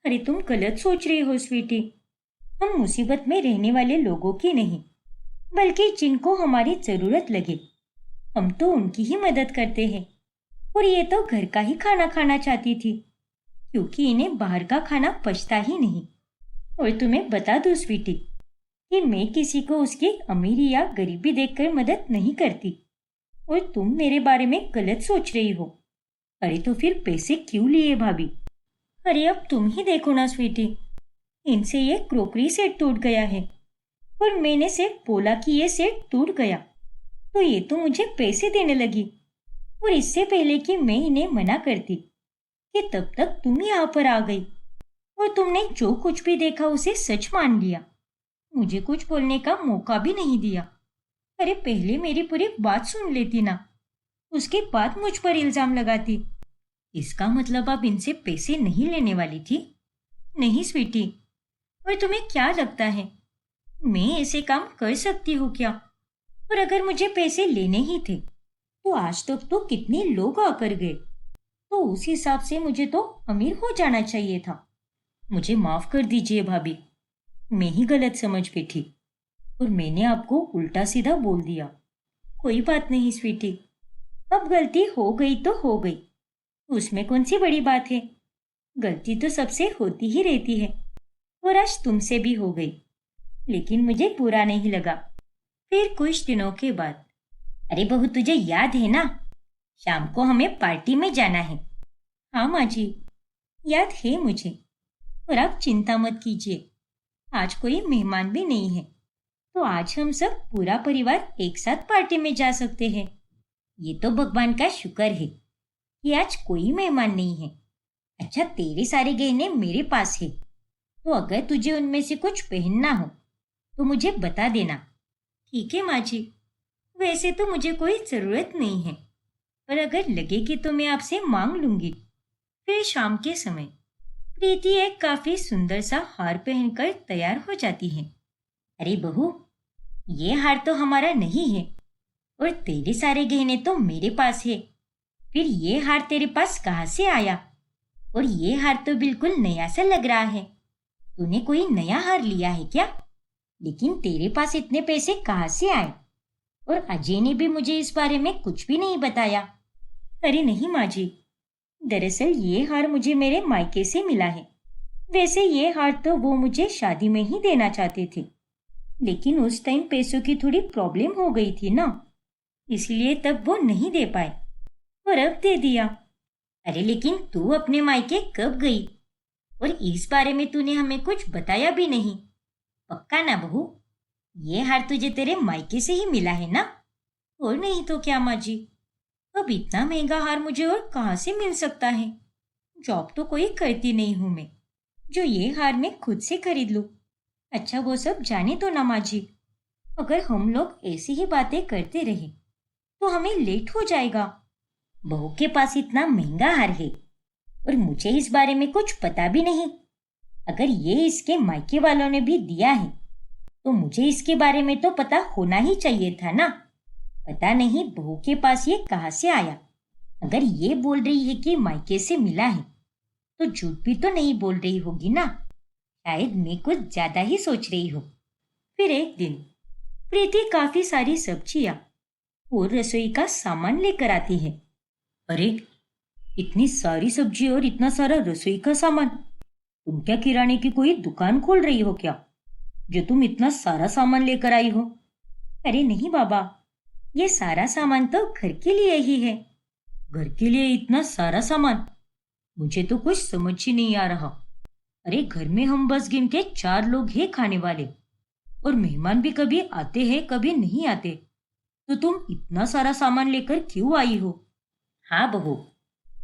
अरे तुम गलत सोच रही हो स्वीटी। हम मुसीबत में रहने वाले लोगों की नहीं, बल्कि जिनको हमारी जरूरत लगे हम तो उनकी ही मदद करते हैं। और ये तो घर का ही खाना खाना चाहती थी, क्योंकि इन्हें बाहर का खाना पचता ही नहीं। और तुम्हें बता दूं स्वीटी कि मैं किसी को उसकी अमीरी या गरीबी देखकर मदद नहीं करती। और तुम मेरे बारे में गलत सोच रही हो। अरे तो फिर पैसे क्यों लिए भाभी? अरे अब तुम ही देखो ना स्वीटी, इनसे ये क्रॉकरी सेट टूट गया है और मैंने सिर्फ बोला कि ये सेट टूट गया तो ये तो मुझे पैसे देने लगी। और इससे पहले कि मैं इन्हें मना करती कि तब तक तुम यहाँ पर आ गई और तुमने जो कुछ भी देखा उसे सच मान लिया, मुझे कुछ बोलने का मौका भी नहीं दिया। अरे पहले मेरी पूरी बात सुन लेती ना, उसके बाद मुझ पर इल्जाम लगाती। इसका मतलब आप इनसे पैसे नहीं लेने वाली थी? नहीं स्वीटी। और तुम्हें क्या लगता है मैं ऐसे काम कर सकती हूँ क्या? और अगर मुझे पैसे लेने ही थे तो आज तक तो कितने लोग आकर गए, तो उस हिसाब से मुझे तो अमीर हो जाना चाहिए था। मुझे माफ कर दीजिए भाभी, मैं ही गलत समझ बैठी और मैंने आपको उल्टा सीधा बोल दिया। कोई बात नहीं स्वीटी, अब गलती हो गई तो हो गई, उसमें कौन सी बड़ी बात है। गलती तो सबसे होती ही रहती है और आज तुमसे भी हो गई, लेकिन मुझे बुरा नहीं लगा। फिर कुछ दिनों के बाद, अरे बहू तुझे याद है ना, शाम को हमें पार्टी में जाना है। हाँ माँ जी, याद है मुझे। और आप चिंता मत कीजिए, आज कोई मेहमान भी नहीं है, तो आज हम सब पूरा परिवार एक साथ पार्टी में जा सकते हैं। ये तो भगवान का शुक्र है कि आज कोई मेहमान नहीं है। अच्छा तेरे सारे गहने मेरे पास है, तो अगर तुझे उनमें से कुछ पहनना हो तो मुझे बता देना। ठीक है माँ जी, वैसे तो मुझे कोई ज़रूरत नहीं है, पर अगर लगेगी तो मैं आपसे मांग लूंगी। फिर शाम के समय प्रीति एक काफी सुंदर सा हार पहनकर तैयार हो जाती है। अरे बहू, ये हार तो हमारा नहीं है और तेरे सारे गहने तो मेरे पास है, फिर ये हार तेरे पास कहाँ से आया? और ये हार तो बिल्कुल नया सा लग रहा है, तूने कोई नया हार लिया है क्या? लेकिन तेरे पास इतने पैसे कहाँ से आए? और अजय ने भी मुझे इस बारे में कुछ भी नहीं बताया। अरे नहीं माँ जी, दरअसल ये हार मुझे मेरे मायके से मिला है। वैसे ये हार तो वो मुझे शादी में ही देना चाहते थे, लेकिन उस टाइम पैसों की थोड़ी प्रॉब्लम हो गई थी ना, इसलिए तब वो नहीं दे पाए और अब दे दिया। अरे लेकिन तू अपने मायके कब गई और इस बारे में तूने हमें कुछ बताया भी नहीं। पक्का ना बहू, ये हार तुझे तेरे मायके से ही मिला है ना? और नहीं तो क्या माँ जी, अब इतना महंगा हार मुझे और कहाँ से मिल सकता है? जॉब तो कोई करती नहीं हूँ मैं जो ये हार मैं खुद से खरीद लूँ। अच्छा वो सब जाने तो ना माँ जी, अगर हम लोग ऐसी ही बातें करते रहे तो हमें लेट हो जाएगा। बहू के पास इतना महंगा हार है और मुझे इस बारे में कुछ पता भी नहीं। अगर ये इसके मायके वालों ने भी दिया है तो मुझे इसके बारे में तो पता होना ही चाहिए था ना। पता नहीं बहू के पास ये कहाँ से आया। अगर ये बोल रही है कि मायके से मिला है तो झूठ भी तो नहीं बोल रही होगी ना। शायद मैं कुछ ज्यादा ही सोच रही हूँ। फिर एक दिन प्रीति काफी सारी सब्जियां और रसोई का सामान लेकर आती है। अरे, इतनी सारी सब्जी और इतना सारा रसोई का सामान! तुम क्या किराने की कोई दुकान खोल रही हो क्या, जो तुम इतना सारा सामान लेकर आई हो? अरे नहीं बाबा, ये सारा सामान तो घर के लिए ही है। घर के लिए इतना सारा सामान? मुझे तो कुछ समझ ही नहीं आ रहा। अरे, घर में हम बस गिन के 4 लोग हैं खाने वाले, और मेहमान भी कभी आते हैं कभी नहीं आते। तो तुम इतना सारा सामान लेकर क्यों आई हो? हाँ बहू,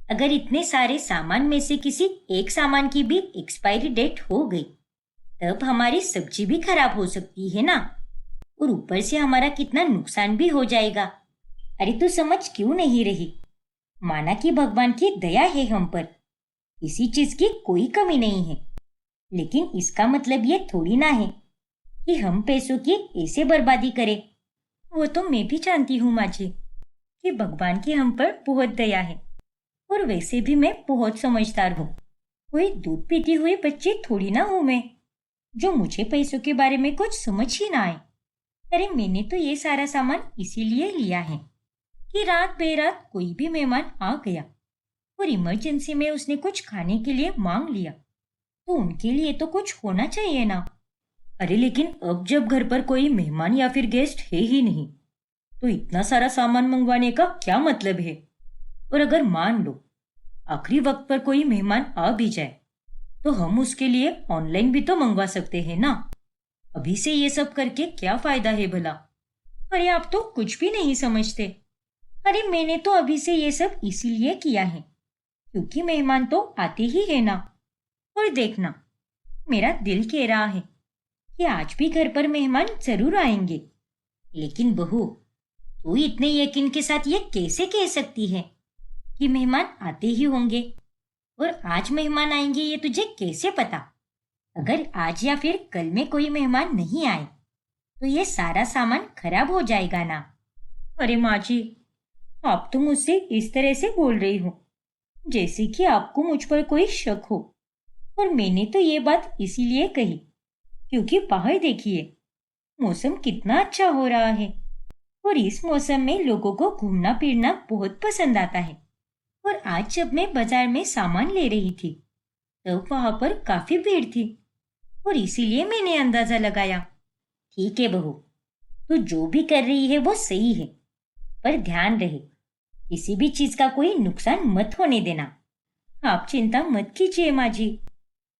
अगर इतने सारे सामान में से किसी एक सामान की भी एक्सपायरी डेट हो गई तब हमारी सब्जी भी खराब हो सकती है ना। और ऊपर से हमारा कितना नुकसान भी हो जाएगा। अरे तू समझ क्यों नहीं रही? माना कि भगवान की दया है हम पर, किसी चीज की कोई कमी नहीं है, लेकिन इसका मतलब ये थोड़ी ना है कि हम पैसों की ऐसे बर्बादी करें। वो तो मैं भी जानती हूँ माँ जी कि भगवान की हम पर बहुत दया है, और वैसे भी मैं बहुत समझदार हूँ। कोई दूध पीती हुई बच्ची थोड़ी ना हूँ मैं, जो मुझे पैसों के बारे में कुछ समझ ही ना आए। अरे मैंने तो ये सारा सामान इसीलिए लिया है कि रात बेरात कोई भी मेहमान आ गया और इमरजेंसी में उसने कुछ खाने के लिए मांग लिया तो उनके लिए तो कुछ होना चाहिए ना। अरे लेकिन अब जब घर पर कोई मेहमान या फिर गेस्ट है ही नहीं, तो इतना सारा सामान मंगवाने का क्या मतलब है? और अगर मान लो आखिरी वक्त पर कोई मेहमान आ भी जाए तो हम उसके लिए ऑनलाइन भी तो मंगवा सकते हैं ना। अभी से ये सब करके क्या फायदा है भला? अरे आप तो कुछ भी नहीं समझते। अरे मैंने तो अभी से ये सब इसीलिए किया है क्योंकि मेहमान तो आते ही है ना। और देखना, मेरा दिल कह रहा है कि आज भी घर पर मेहमान जरूर आएंगे। लेकिन बहू, तू इतने यकीन के साथ ये कैसे कह सकती है कि मेहमान आते ही होंगे? और आज मेहमान आएंगे ये तुझे कैसे पता? अगर आज या फिर कल में कोई मेहमान नहीं आए तो ये सारा सामान खराब हो जाएगा ना। अरे माँ जी, आप तो मुझसे इस तरह से बोल रही हो जैसे कि आपको मुझ पर कोई शक हो। और मैंने तो ये बात इसीलिए कही क्योंकि बाहर देखिए, मौसम कितना अच्छा हो रहा है, और इस मौसम में लोगों को घूमना फिरना बहुत पसंद आता है। और आज जब मैं बाजार में सामान ले रही थी तब वहां पर काफी भीड़ थी, और इसीलिए मैंने अंदाजा लगाया। ठीक है बहू, तू जो भी कर रही है वो सही है, पर ध्यान रहे किसी भी चीज का कोई नुकसान मत होने देना। आप चिंता मत कीजिए माँ जी,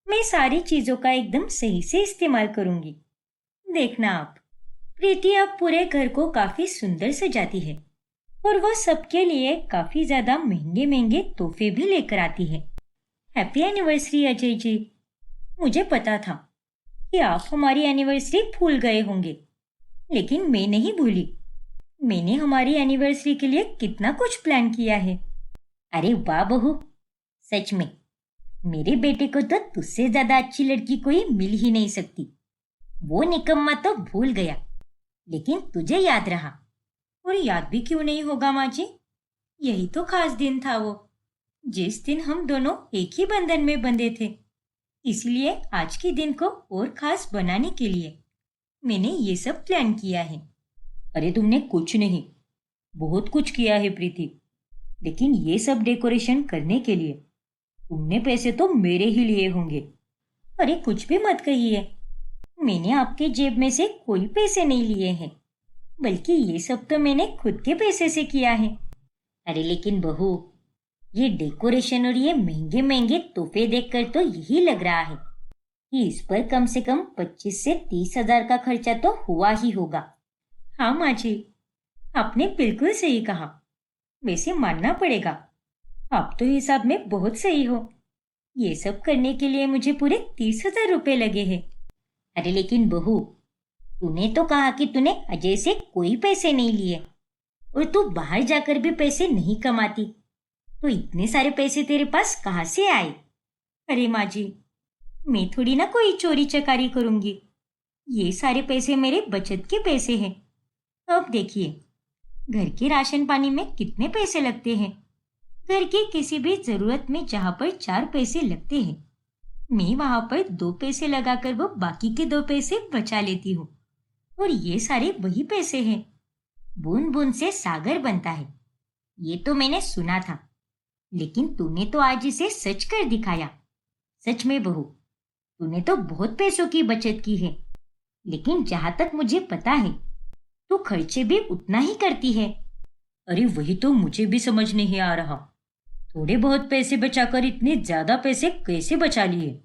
मैं सारी चीजों का एकदम सही से इस्तेमाल करूंगी। देखना आप, प्रीति अब पूरे घर को काफी सुंदर सजाती है, और वो सबके लिए काफी ज्यादा महंगे महंगे तोहफे भी लेकर आती है। Happy anniversary Ajay ji. मुझे पता था कि आप हमारी एनिवर्सरी भूल गए होंगे, लेकिन मैं नहीं भूली। मैंने हमारी एनिवर्सरी के लिए कितना कुछ प्लान किया है। अरे वाह बहू, सच में मेरे बेटे को तो तुझसे ज्यादा अच्छी लड़की कोई मिल ही नहीं सकती। वो निकम्मा तो भूल गया, लेकिन तुझे याद रहा। और याद भी क्यों नहीं होगा माँ जी? यही तो खास दिन था वो, जिस दिन हम दोनों एक ही बंधन में बंधे थे। इसलिए आज के दिन को और खास बनाने के लिए मैंने ये सब प्लान किया है। अरे तुमने कुछ नहीं, बहुत कुछ किया है प्रीति, लेकिन ये सब डेकोरेशन करने के लिए तुमने पैसे तो मेरे ही लिए होंगे। अरे कुछ भी मत कहिए, मैंने आपके जेब में से कोई पैसे नहीं लिए हैं, बल्कि ये सब तो मैंने खुद के पैसे से किया है। अरे लेकिन बहू, ये डेकोरेशन और ये महंगे महंगे तोहफे देखकर तो यही लग रहा है कि इस पर कम से कम 25 से 30 हजार का खर्चा तो हुआ ही होगा। हाँ माँ जी, आपने बिल्कुल सही कहा। वैसे मानना पड़ेगा, आप तो हिसाब में बहुत सही हो। ये सब करने के लिए मुझे पूरे 30,000 रुपए लगे हैं। अरे लेकिन बहू, तूने तो कहा कि तूने अजय से कोई पैसे नहीं लिए, और तू बाहर जाकर भी पैसे नहीं कमाती, तो इतने सारे पैसे तेरे पास कहाँ से आए? अरे माँ जी, मैं थोड़ी ना कोई चोरी चकारी करूंगी। ये सारे पैसे मेरे बचत के पैसे हैं। अब देखिए, घर के राशन पानी में कितने पैसे लगते हैं। घर की किसी भी जरूरत में जहाँ पर 4 पैसे लगते हैं, मैं वहां पर 2 पैसे लगाकर वो बाकी के 2 पैसे बचा लेती हूँ। और ये सारे वही पैसे हैं। बूंद बूंद से सागर बनता है, ये तो मैंने सुना था, लेकिन तूने तो आज इसे सच कर दिखाया। सच में बहू, तूने तो बहुत पैसों की बचत की है, लेकिन जहां तक मुझे पता है तू खर्चे भी उतना ही करती है। अरे वही तो मुझे भी समझ नहीं आ रहा। थोड़े बहुत पैसे बचाकर इतने ज्यादा पैसे कैसे बचा लिए,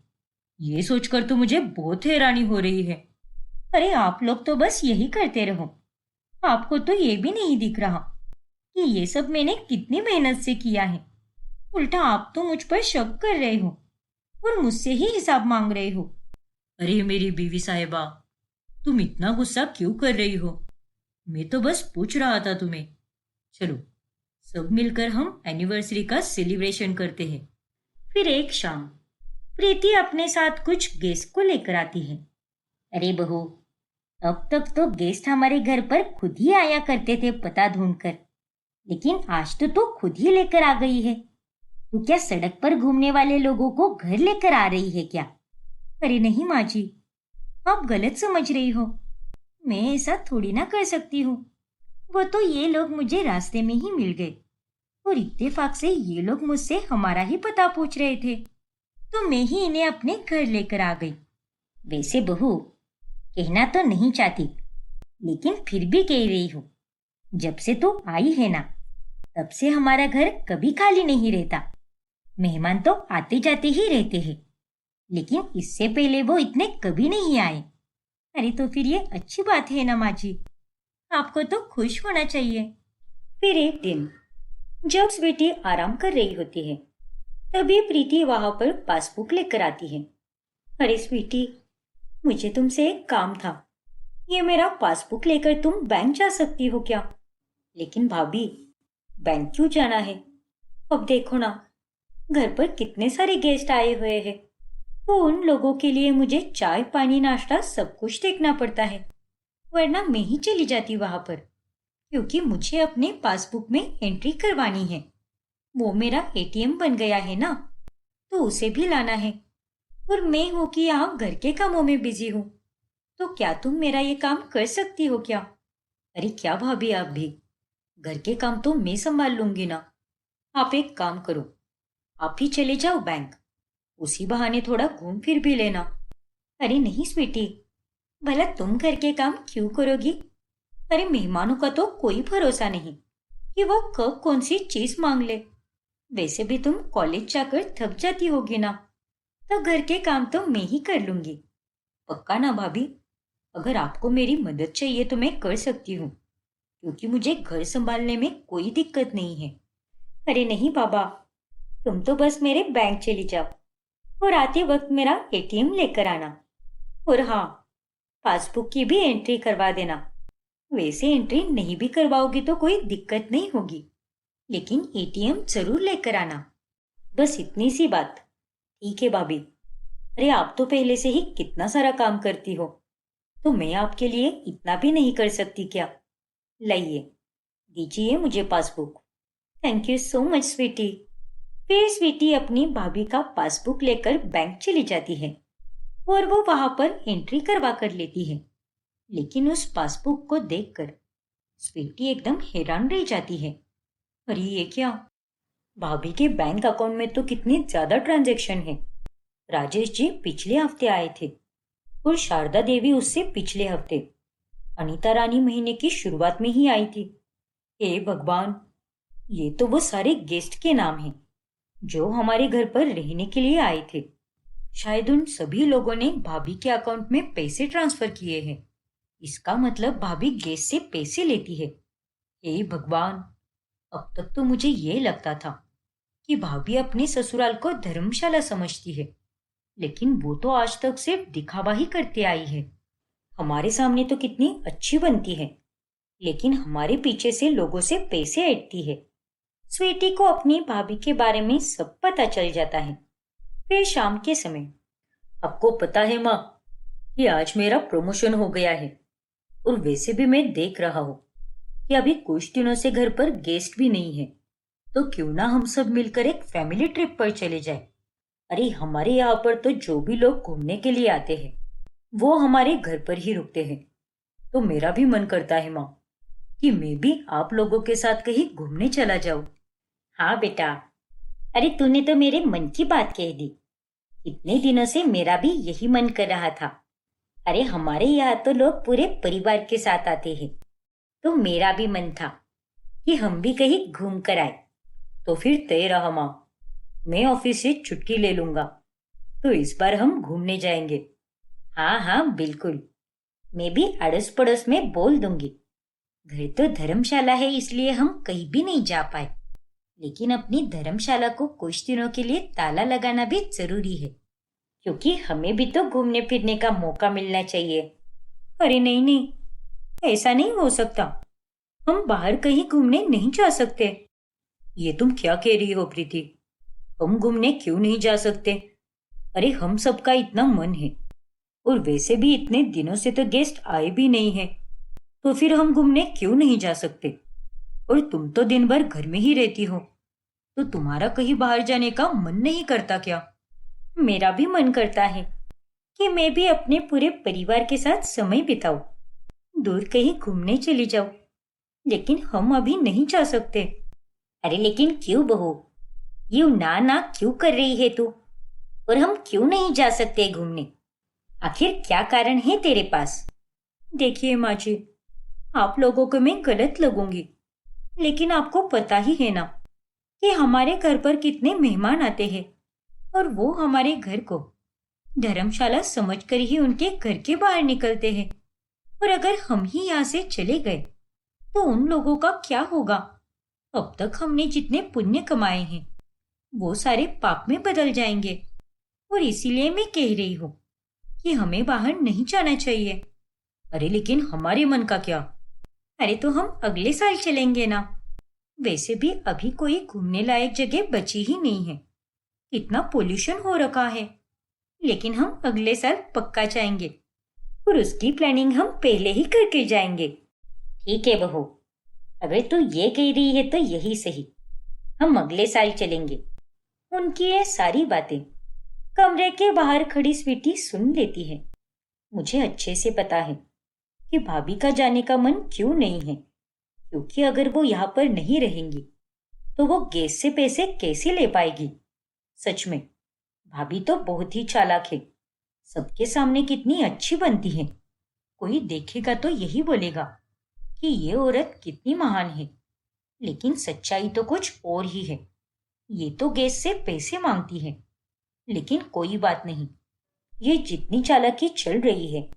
ये सोचकर तो मुझे बहुत हैरानी हो रही है। अरे आप लोग तो बस यही करते रहो। आपको तो ये भी नहीं दिख रहा कि ये सब मैंने कितनी मेहनत से किया है। उल्टा आप तो मुझ पर शक कर रहे हो और मुझसे ही हिसाब मांग रहे हो। अरे मेरी बीवी साहिबा, तुम इतना गुस्सा क्यों कर रही हो? मैं तो बस पूछ रहा था तुम्हें। चलो सब मिलकर हम एनिवर्सरी का सेलिब्रेशन करते हैं। फिर एक शाम प्रीति अपने साथ कुछ गेस्ट को लेकर आती है। अरे बहू, अब तक तो गेस्ट हमारे घर पर खुद ही आया करते थे पता ढूंढकर, लेकिन आज तो तू खुद ही लेकर आ गई है। तू क्या सड़क पर घूमने वाले लोगों को घर लेकर आ रही है क्या? अरे नहीं माँ जी, आप गलत समझ रही हो। मैं ऐसा थोड़ी ना कर सकती हूँ। वो तो ये लोग मुझे रास्ते में ही मिल गए और इत्तेफाक से ये लोग मुझसे हमारा ही पता पूछ रहे थे, तो मैं ही इन्हें अपने घर लेकर आ गई। वैसे बहू, कहना तो नहीं चाहती, लेकिन फिर भी कह रही हूँ। जब से तू आई है ना, तब से हमारा घर कभी खाली नहीं रहता। मेहमान तो आते जाते ही रहते हैं, लेकिन इससे पहले वो इतने कभी नहीं आए। अरे तो फिर ये अच्छी बात है ना माँ जी, आपको तो खुश होना चाहिए। फिर एक दिन जब स्वीटी आराम कर रही होती है, तभी प्रीति वहां पर पासबुक लेकर आती है। अरे स्वीटी, मुझे तुमसे एक काम था। ये मेरा पासबुक लेकर तुम बैंक जा सकती हो क्या? लेकिन भाभी, बैंक क्यों जाना है? अब देखो ना, घर पर कितने सारे गेस्ट आए हुए हैं, तो उन लोगों के लिए मुझे चाय पानी नाश्ता सब कुछ देखना पड़ता है। वरना मैं ही चली जाती वहां पर, क्योंकि मुझे अपने पासबुक में एंट्री करवानी है। वो मेरा एटीएम बन गया है ना, तो उसे भी लाना है। और मैं हूं कि यहाँ घर के कामों में बिजी हूँ, तो क्या तुम मेरा ये काम कर सकती हो क्या? अरे क्या भाभी, आप भी, घर के काम तो मैं संभाल लूंगी ना। आप एक काम करो, आप ही चले जाओ बैंक, उसी बहाने थोड़ा घूम फिर भी लेना। अरे नहीं स्वीटी, भला तुम घर के काम क्यों करोगी? अरे मेहमानों का तो कोई भरोसा नहीं कि वो कब कौन सी चीज मांग ले। वैसे भी तुम कॉलेज जाकर थक जाती होगी ना, तो घर के काम तो मैं ही कर लूंगी। पक्का ना भाभी? अगर आपको मेरी मदद चाहिए तो मैं कर सकती हूँ, क्योंकि मुझे घर संभालने में कोई दिक्कत नहीं है। अरे नहीं बाबा, तुम तो बस मेरे बैंक चली जाओ और आते वक्त मेरा एटीएम लेकर आना। और हाँ, पासबुक की भी एंट्री करवा देना। वैसे एंट्री नहीं भी करवाओगी तो कोई दिक्कत नहीं होगी, लेकिन एटीएम जरूर लेकर आना। बस इतनी सी बात। ठीक है भाभी। अरे आप तो पहले से ही कितना सारा काम करती हो, तो मैं आपके लिए इतना भी नहीं कर सकती क्या? लाइए, दीजिए मुझे passbook. Thank you so much sweetie. फिर स्वीटी अपनी भाभी का पासबुक लेकर बैंक चली जाती है और वो वहां पर एंट्री करवा कर लेती है। लेकिन उस पासबुक को देखकर स्वीटी एकदम हैरान रह जाती है। अरे ये क्या, भाभी के बैंक अकाउंट में तो कितनी ज्यादा ट्रांजैक्शन है। राजेश जी पिछले हफ्ते आए थे और शारदा देवी उससे पिछले हफ्ते। अनीता रानी महीने की शुरुआत में ही आई थी। हे भगवान, ये तो वो सारे गेस्ट के नाम हैं जो हमारे घर पर रहने के लिए आए थे। शायद उन सभी लोगों ने भाभी के अकाउंट में पैसे ट्रांसफर किए हैं। इसका मतलब भाभी गेस्ट से पैसे लेती है। हे भगवान, अब तक तो मुझे ये लगता था कि भाभी अपने ससुराल को धर्मशाला समझती है, लेकिन वो तो आज तक सिर्फ दिखावा ही करते आई है। हमारे सामने तो कितनी अच्छी बनती है, लेकिन हमारे पीछे से लोगों से पैसे ऐंठती है। स्वीटी को अपनी भाभी के बारे में सब पता चल जाता है। फिर शाम के समय, आपको पता है माँ, कि आज मेरा प्रमोशन हो गया है, और वैसे भी मैं देख रहा हूँ कि अभी कुछ दिनों से घर पर गेस्ट भी नहीं है। तो क्यों ना हम सब मिलकर एक फैमिली ट्रिप पर चले जाए। अरे हमारे यहाँ पर तो जो भी लोग घूमने के लिए आते हैं वो हमारे घर पर ही रुकते हैं। तो मेरा भी मन करता है माँ कि मैं भी आप लोगों के साथ कहीं घूमने चला जाऊं। हाँ बेटा, अरे तूने तो मेरे मन की बात कह दी। इतने दिनों से मेरा भी यही मन कर रहा था। अरे हमारे यहाँ तो लोग पूरे परिवार के साथ आते हैं, तो मेरा भी मन था कि हम भी कहीं घूम कर आए। तो फिर तय रहा माँ, मैं ऑफिस से छुट्टी ले लूंगा, तो इस बार हम घूमने जाएंगे। हाँ हाँ बिल्कुल, मैं भी अड़ोस पड़ोस में बोल दूंगी। घर तो धर्मशाला है, इसलिए हम कहीं भी नहीं जा पाए, लेकिन अपनी धर्मशाला को कुछ दिनों के लिए ताला लगाना भी जरूरी है, क्योंकि हमें भी तो घूमने फिरने का मौका मिलना चाहिए। अरे नहीं नहीं, ऐसा नहीं हो सकता। हम बाहर कहीं घूमने नहीं जा सकते। ये तुम क्या कह रही हो प्रीति? हम घूमने क्यों नहीं जा सकते? अरे हम सबका इतना मन है, और वैसे भी इतने दिनों से तो गेस्ट आए भी नहीं है, तो फिर हम घूमने क्यों नहीं जा सकते? और तुम तो दिन भर घर में ही रहती हो, तो तुम्हारा कहीं बाहर जाने का मन नहीं करता क्या? मेरा भी मन करता है कि मैं भी अपने पूरे परिवार के साथ समय बिताऊं, दूर कहीं घूमने चली जाऊं, लेकिन हम अभी नहीं जा सकते। अरे लेकिन क्यों बहू, यूं ना ना क्यों कर रही है तू? और हम क्यों नहीं जा सकते घूमने? आखिर क्या कारण है तेरे पास? देखिए माँ जी, आप लोगों को मैं गलत लगूंगी, लेकिन आपको पता ही है ना कि हमारे घर पर कितने मेहमान आते हैं, और वो हमारे घर को धर्मशाला समझकर ही उनके घर के बाहर निकलते हैं। और अगर हम ही यहाँ से चले गए तो उन लोगों का क्या होगा? अब तक हमने जितने पुण्य कमाए हैं वो सारे पाप में बदल जाएंगे। और इसीलिए मैं कह रही हूँ कि हमें बाहर नहीं जाना चाहिए। अरे लेकिन हमारे मन का क्या? अरे तो हम अगले साल चलेंगे ना। वैसे भी अभी कोई घूमने लायक जगह बची ही नहीं है, इतना पोल्यूशन हो रखा है। लेकिन हम अगले साल पक्का जाएंगे, और उसकी प्लानिंग हम पहले ही करके जाएंगे। ठीक है बहू, अगर तू ये कह रही है तो यही सही, हम अगले साल चलेंगे। उनकी ये सारी बातें कमरे के बाहर खड़ी स्वीटी सुन लेती है। मुझे अच्छे से पता है कि भाभी का जाने का मन क्यों नहीं है, क्योंकि अगर वो यहाँ पर नहीं रहेंगी तो वो गैस से पैसे कैसे ले पाएगी। सच में भाभी तो बहुत ही चालाक है, सबके सामने कितनी अच्छी बनती है। कोई देखेगा तो यही बोलेगा कि ये औरत कितनी महान है, लेकिन सच्चाई तो कुछ और ही है। ये तो गैस से पैसे मांगती है, लेकिन कोई बात नहीं, ये जितनी चालाकी चल रही है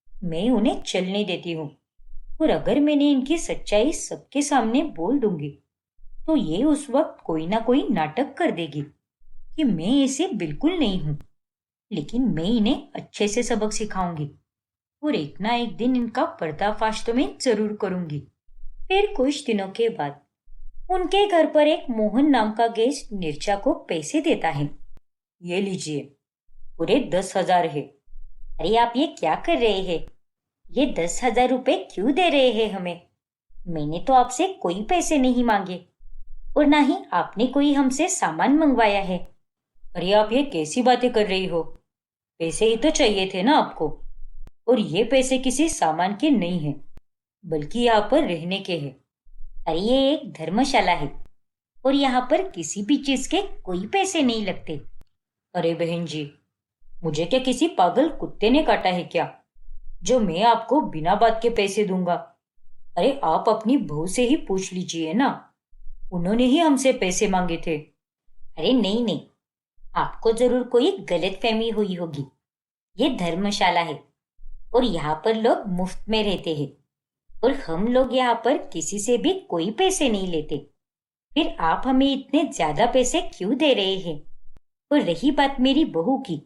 मैं उन्हें चलने देती हूँ। और अगर मैंने इनकी सच्चाई सबके सामने बोल दूंगी तो ये उस वक्त कोई ना कोई नाटक कर देगी कि मैं ऐसे बिल्कुल नहीं हूँ। लेकिन मैं इन्हें अच्छे से सबक सिखाऊंगी, और एक ना एक दिन इनका पर्दाफाश तो मैं जरूर करूंगी। फिर कुछ दिनों के बाद उनके घर पर एक मोहन नाम का गेस्ट निर्जा को पैसे देता है। ये लीजिए, पूरे 10,000 है। अरे आप ये क्या कर रहे हैं? ये 10,000 रुपए क्यों दे रहे हैं हमें? मैंने तो आपसे कोई पैसे नहीं मांगे, और ना ही आपने कोई हमसे सामान मंगवाया है। अरे आप ये कैसी बातें कर रही हो? पैसे ही तो चाहिए थे ना आपको, और ये पैसे किसी सामान के नहीं हैं, बल्कि यहाँ पर रहने के हैं। अरे ये एक धर्मशाला है, और यहाँ पर किसी भी चीज के कोई पैसे नहीं लगते। अरे बहन जी, मुझे क्या किसी पागल कुत्ते ने काटा है क्या, जो मैं आपको बिना बात के पैसे दूंगा? अरे आप अपनी बहू से ही पूछ लीजिए ना, उन्होंने ही हमसे पैसे मांगे थे। अरे नहीं नहीं, आपको जरूर कोई गलतफहमी हुई होगी। ये धर्मशाला है, और यहाँ पर लोग मुफ्त में रहते हैं, और हम लोग यहाँ पर किसी से भी कोई पैसे नहीं लेते। फिर आप हमें इतने ज्यादा पैसे क्यों दे रहे हैं? और रही बात मेरी बहू की,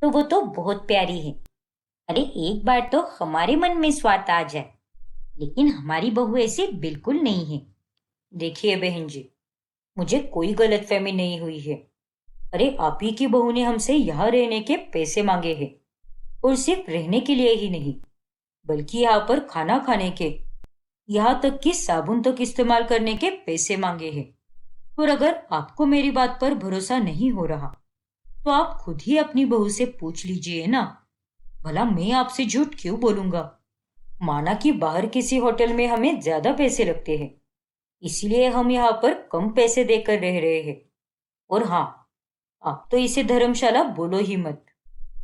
तो वो तो बहुत प्यारी है। अरे एक बार तो हमारे मन में स्वार्थ आ जाए, लेकिन हमारी बहू ऐसी बिल्कुल नहीं है। देखिए बहन जी, मुझे कोई गलतफहमी नहीं हुई है। अरे आप ही की बहू ने हमसे यहाँ रहने के पैसे मांगे हैं, और सिर्फ रहने के लिए ही नहीं, बल्कि यहाँ पर खाना खाने के, यहाँ तक कि साबुन तक इस्तेमाल करने के पैसे मांगे हैं। और अगर आपको मेरी बात पर भरोसा नहीं हो रहा तो आप खुद ही अपनी बहू से पूछ लीजिए ना। भला मैं आपसे झूठ क्यों बोलूंगा? माना कि बाहर किसी होटल में हमें ज्यादा पैसे लगते हैं, इसीलिए हम यहाँ पर कम पैसे देकर रह रहे हैं। और हाँ, आप तो इसे धर्मशाला बोलो ही मत।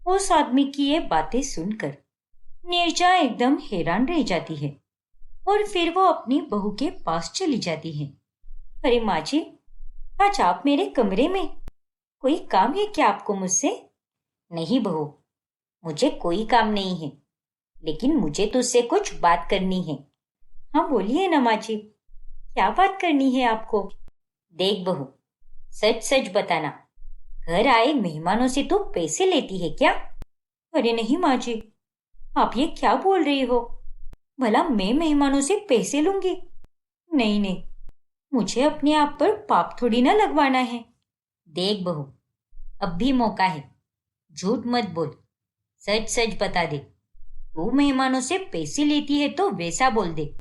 उस आदमी की ये बातें सुनकर नीरजा एकदम हैरान रह जाती है और फिर वो अपनी बहू के पास चली जाती है। अरे माँ जी, आज आप मेरे कमरे में, कोई काम है क्या आपको मुझसे? नहीं बहू, मुझे कोई काम नहीं है, लेकिन मुझे तुझसे कुछ बात करनी है। हाँ बोलिए ना माँ जी, क्या बात करनी है आपको? देख बहू, सच सच बताना, घर आए मेहमानों से तू पैसे लेती है क्या? अरे नहीं माँ जी, आप ये क्या बोल रही हो? भला मैं मेहमानों से पैसे लूंगी? नहीं नहीं, मुझे अपने आप पर पाप थोड़ी ना लगवाना है। देख बहू, अब भी मौका है, झूठ मत बोल, सच सच बता दे। तू मेहमानों से पैसे लेती है तो वैसा बोल दे,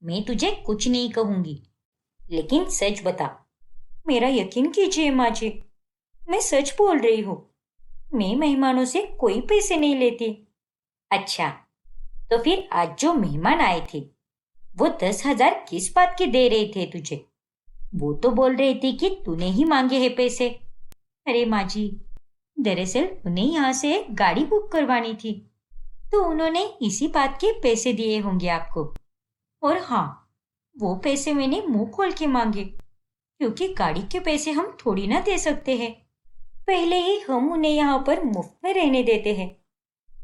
मैं तुझे कुछ नहीं कहूंगी, लेकिन सच बता। मेरा यकीन कीजिए माँ जी, मैं सच बोल रही हूँ, मैं मेहमानों से कोई पैसे नहीं लेती। अच्छा, तो फिर आज जो मेहमान आए थे वो 10,000 किस बात के दे रहे थे तुझे? वो तो बोल रहे थे कि तूने ही मांगे हैं पैसे। अरे माँ जी, दरअसल उन्हें यहाँ से एक गाड़ी बुक करवानी थी, तो उन्होंने इसी बात के पैसे दिए होंगे आपको। और हाँ, वो पैसे मैंने मुंह खोल के मांगे, क्योंकि गाड़ी के पैसे हम थोड़ी ना दे सकते हैं। पहले ही हम उन्हें यहाँ पर मुफ्त में रहने देते हैं,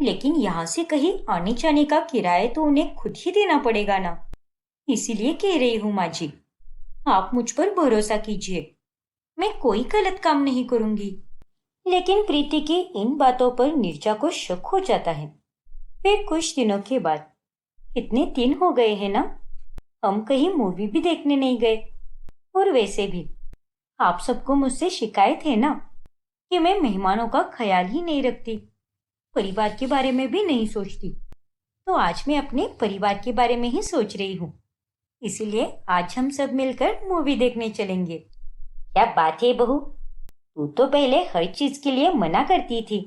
लेकिन यहाँ से कहीं आने जाने का किराया तो उन्हें खुद ही देना पड़ेगा ना। इसीलिए कह रही हूँ माँ जी, आप मुझ पर भरोसा कीजिए, मैं कोई गलत काम नहीं करूंगी। लेकिन प्रीति की इन बातों पर नीरजा को शक हो जाता है। फिर कुछ दिनों के बाद, कितने दिन हो गए हैं ना, हम कहीं मूवी भी देखने नहीं गए। और वैसे भी आप सबको मुझसे शिकायत है ना कि मैं मेहमानों का ख्याल ही नहीं रखती, परिवार के बारे में भी नहीं सोचती। तो आज मैं अपने परिवार के बारे में ही सोच रही हूँ, इसीलिए आज हम सब मिलकर मूवी देखने चलेंगे। क्या बात है बहू, तू तो पहले हर चीज के लिए मना करती थी,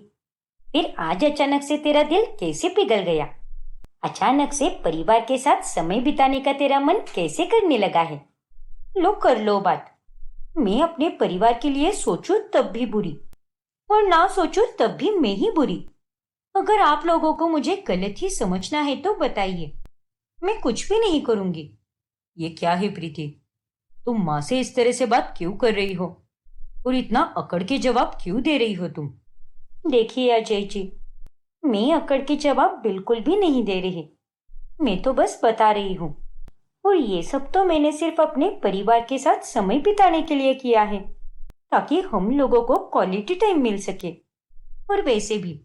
फिर आज अचानक से तेरा दिल कैसे पिघल गया? अचानक से परिवार के साथ समय बिताने का तेरा मन कैसे करने लगा है? लो कर लो बात। मैं अपने परिवार के लिए सोचूं तब भी बुरी, और ना सोचूं तब भी मैं ही बुरी। अगर आप लोगों को मुझे गलत ही समझना है तो बताइए, मैं कुछ भी नहीं करूंगी। ये क्या है प्रीति, तुम माँ से इस तरह से बात क्यों कर रही हो और इतना अकड़ के जवाब क्यों दे रही हो तुम? देखिए अजय जी, मैं अकड़ के जवाब बिल्कुल भी नहीं दे रही, मैं तो बस बता रही हूँ। और ये सब तो मैंने सिर्फ अपने परिवार के साथ समय बिताने के लिए किया है, ताकि हम लोगों को क्वालिटी टाइम मिल सके। और वैसे भी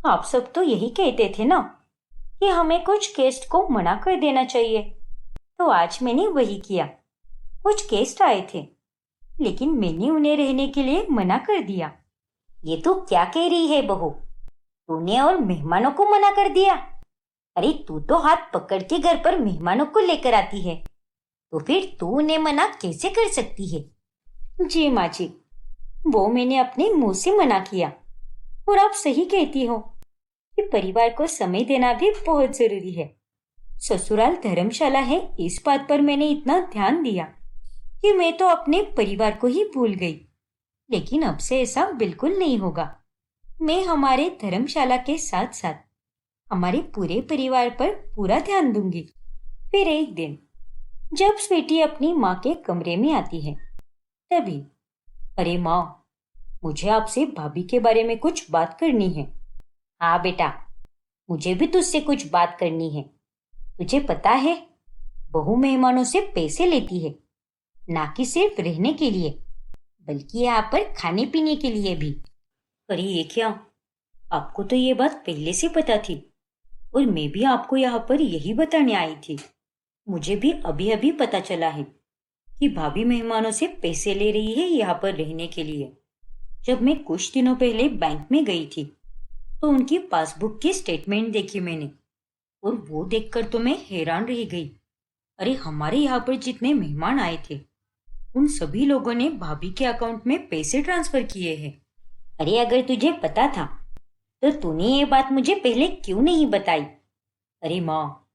आप सब तो यही कहते थे ना कि हमें कुछ गेस्ट को मना कर देना चाहिए, तो आज मैंने वही किया। कुछ गेस्ट आए थे, लेकिन मैंने उन्हें रहने के लिए मना कर दिया। ये तू क्या कह रही है बहू, तूने और मेहमानों को मना कर दिया? अरे तू तो हाथ पकड़ के घर पर मेहमानों को लेकर आती है, तो फिर तू उन्हें मना कैसे कर सकती है? जी माँ जी, वो मैंने अपने मुंह से मना किया। और आप सही कहती हो कि परिवार को समय देना भी बहुत जरूरी है। ससुराल धर्मशाला है, इस बात पर मैंने इतना ध्यान दिया कि मैं तो अपने परिवार को ही भूल गई। लेकिन अब से ऐसा बिल्कुल नहीं होगा। मैं हमारे धर्मशाला के साथ साथ हमारे पूरे परिवार पर पूरा ध्यान दूंगी। फिर एक दिन जब स्वीटी अपनी माँ के कमरे में आती है, तभी, अरे माँ, मुझे आपसे भाभी के बारे में कुछ बात करनी है। हाँ बेटा, मुझे भी तुझसे कुछ बात करनी है। तुझे पता है, बहू मेहमानों से पैसे लेती है, ना कि सिर्फ रहने के लिए, बल्कि यहाँ पर खाने पीने के लिए भी। अरे ये क्या, आपको तो ये बात पहले से पता थी, और मैं भी आपको यहाँ पर यही बताने आई थी। मुझे भी अभी अभी पता चला है कि भाभी मेहमानों से पैसे ले रही है यहाँ पर रहने के लिए। जब मैं कुछ दिनों पहले बैंक में गई थी, तो उनकी पासबुक की स्टेटमेंट देखी मैंने, और वो देखकर तो मैं हैरान रह गई। अरे हमारे यहाँ पर जितने मेहमान आए थे उन सभी लोगों ने भाभी के अकाउंट में पैसे ट्रांसफर किए हैं। अरे अगर तुझे पता था तो तूने ये बात मुझे पहले क्यों नहीं बताई? अरे माँ,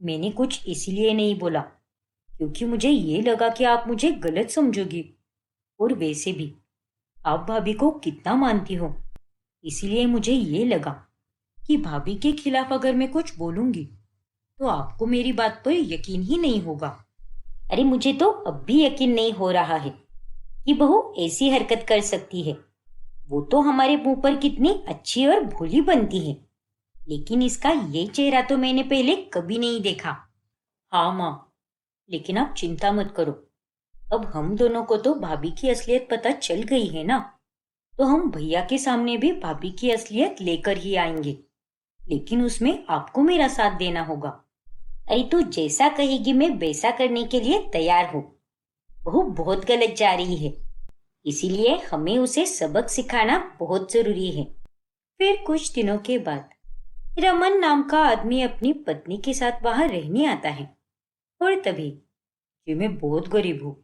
मैंने कुछ इसीलिए नहीं बोला क्योंकि मुझे ये लगा कि आप मुझे गलत समझोगी, और वैसे भी आप भाभी को कितना मानती हो, इसलिए मुझे ये लगा कि भाभी के खिलाफ अगर मैं कुछ बोलूंगी तो आपको मेरी बात पर यकीन ही नहीं होगा। अरे मुझे तो अब भी यकीन नहीं हो रहा है कि बहू ऐसी हरकत कर सकती है। वो तो हमारे मुंह पर कितनी अच्छी और भोली बनती है, लेकिन इसका ये चेहरा तो मैंने पहले कभी नहीं देखा। हाँ माँ, लेकिन आप चिंता मत करो, अब हम दोनों को तो भाभी की असलियत पता चल गई है ना, तो हम भैया के सामने भी भाभी की असलियत लेकर ही आएंगे, लेकिन उसमें आपको मेरा साथ देना होगा। अरे तू जैसा कहेगी मैं वैसा करने के लिए तैयार हूँ। बहू बहुत गलत जा रही है, इसीलिए हमें उसे सबक सिखाना बहुत जरूरी है। फिर कुछ दिनों के बाद रमन नाम का आदमी अपनी पत्नी के साथ वहां रहने आता है, और तभी कि मैं बहुत गरीब हूँ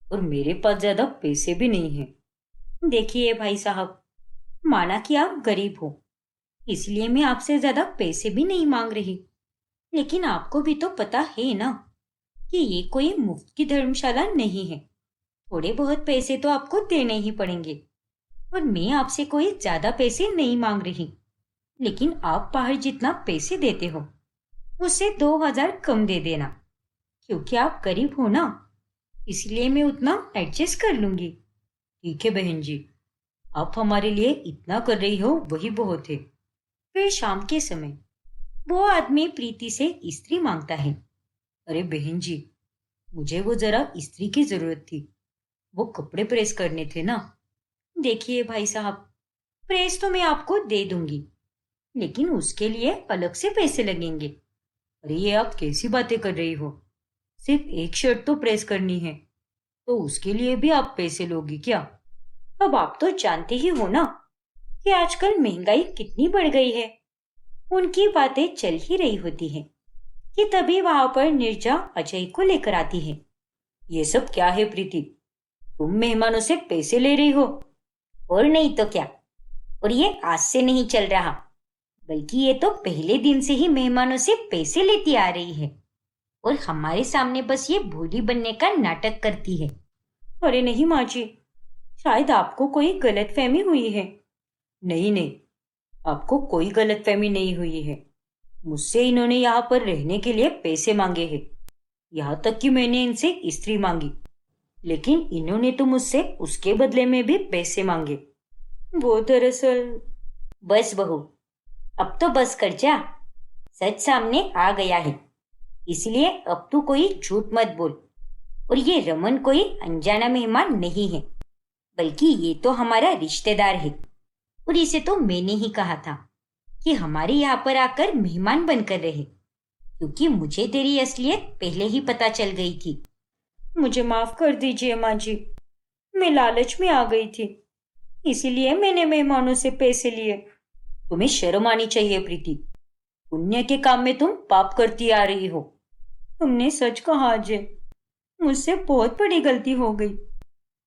और मेरे पास ज्यादा पैसे भी नहीं हैं। देखिए भाई साहब, माना कि आप गरीब हो, इसलिए मैं आपसे ज्यादा पैसे भी नहीं मांग रही, लेकिन आपको भी तो पता है ना कि ये कोई मुफ्त की धर्मशाला नहीं है। थोड़े बहुत पैसे तो आपको देने ही पड़ेंगे, और मैं आपसे कोई ज्यादा पैसे नहीं मांग रही, लेकिन आप बाहर जितना पैसे देते हो उससे 2000 कम दे देना, क्योंकि आप गरीब हो ना, इसलिए मैं उतना एडजस्ट कर लूंगी। ठीक है बहन जी, आप हमारे लिए इतना कर रही हो वही बहुत है। फिर शाम के समय वो आदमी प्रीति से इस्त्री मांगता है। अरे बहन जी, मुझे वो जरा इस्त्री की जरूरत थी, वो कपड़े प्रेस करने थे ना। देखिए भाई साहब, प्रेस तो मैं आपको दे दूंगी, लेकिन उसके लिए अलग से पैसे लगेंगे। अरे ये आप कैसी बातें कर रही हो, सिर्फ एक शर्ट तो प्रेस करनी है, तो उसके लिए भी आप पैसे लोगी क्या? अब आप तो जानते ही हो ना कि आजकल महंगाई कितनी बढ़ गई है। उनकी बातें चल ही रही होती है कि तभी वहां पर निर्जा अजय को लेकर आती है। ये सब क्या है प्रीति, तुम मेहमानों से पैसे ले रही हो? और नहीं तो क्या, और ये आज से नहीं चल रहा, बल्कि ये तो पहले दिन से ही मेहमानों से पैसे लेती आ रही है, और हमारे सामने बस ये भोली बनने का नाटक करती है। अरे नहीं माँ जी, शायद आपको कोई गलतफहमी हुई है। नहीं नहीं, आपको कोई गलतफहमी नहीं हुई है। मुझसे इन्होंने यहाँ पर रहने के लिए पैसे मांगे हैं, यहाँ तक कि मैंने इनसे इस्त्री मांगी, लेकिन इन्होंने तो मुझसे उसके बदले में भी पैसे मांगे। वो दरअसल। बस बहू, अब तो बस कर जा, सच सामने आ गया है, इसलिए अब तू कोई झूठ मत बोल। और ये रमन कोई अनजाना मेहमान नहीं है, बल्कि ये तो हमारा रिश्तेदार है, और इसे तो मैंने ही कहा था कि हमारे यहाँ पर आकर मेहमान बनकर रहे, क्योंकि मुझे तेरी असलियत पहले ही पता चल गई थी। मुझे माफ कर दीजिए माँ जी, मैं लालच में आ गई थी, इसीलिए मैंने मेहमानों से पैसे लिए। तुम्हें शर्म आनी चाहिए प्रीति, पुण्य के काम में तुम पाप करती आ रही हो। तुमने सच कहा अजय, मुझसे बहुत बड़ी गलती हो गई,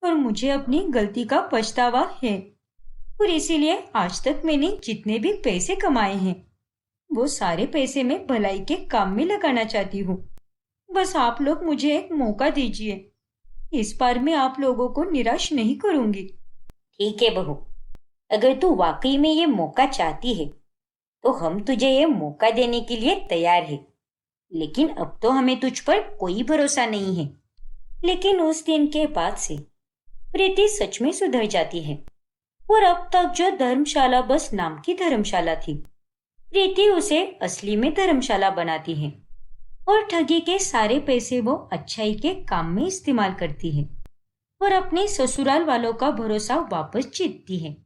और मुझे अपनी गलती का पछतावा है, और इसीलिए आज तक मैंने जितने भी पैसे कमाए हैं वो सारे पैसे मैं भलाई के काम में लगाना चाहती हूँ। बस आप लोग मुझे एक मौका दीजिए, इस बार मैं आप लोगों को निराश नहीं करूंगी। ठीक है बहू, अगर तू वाकई में ये मौका चाहती है तो हम तुझे ये मौका देने के लिए तैयार है, लेकिन अब तो हमें तुझ पर कोई भरोसा नहीं है। लेकिन उस दिन के बाद से प्रीति सच में सुधर जाती है, और अब तक जो धर्मशाला बस नाम की धर्मशाला थी, प्रीति उसे असली में धर्मशाला बनाती है, और ठगी के सारे पैसे वो अच्छाई के काम में इस्तेमाल करती है, और अपने ससुराल वालों का भरोसा वापस जीतती है।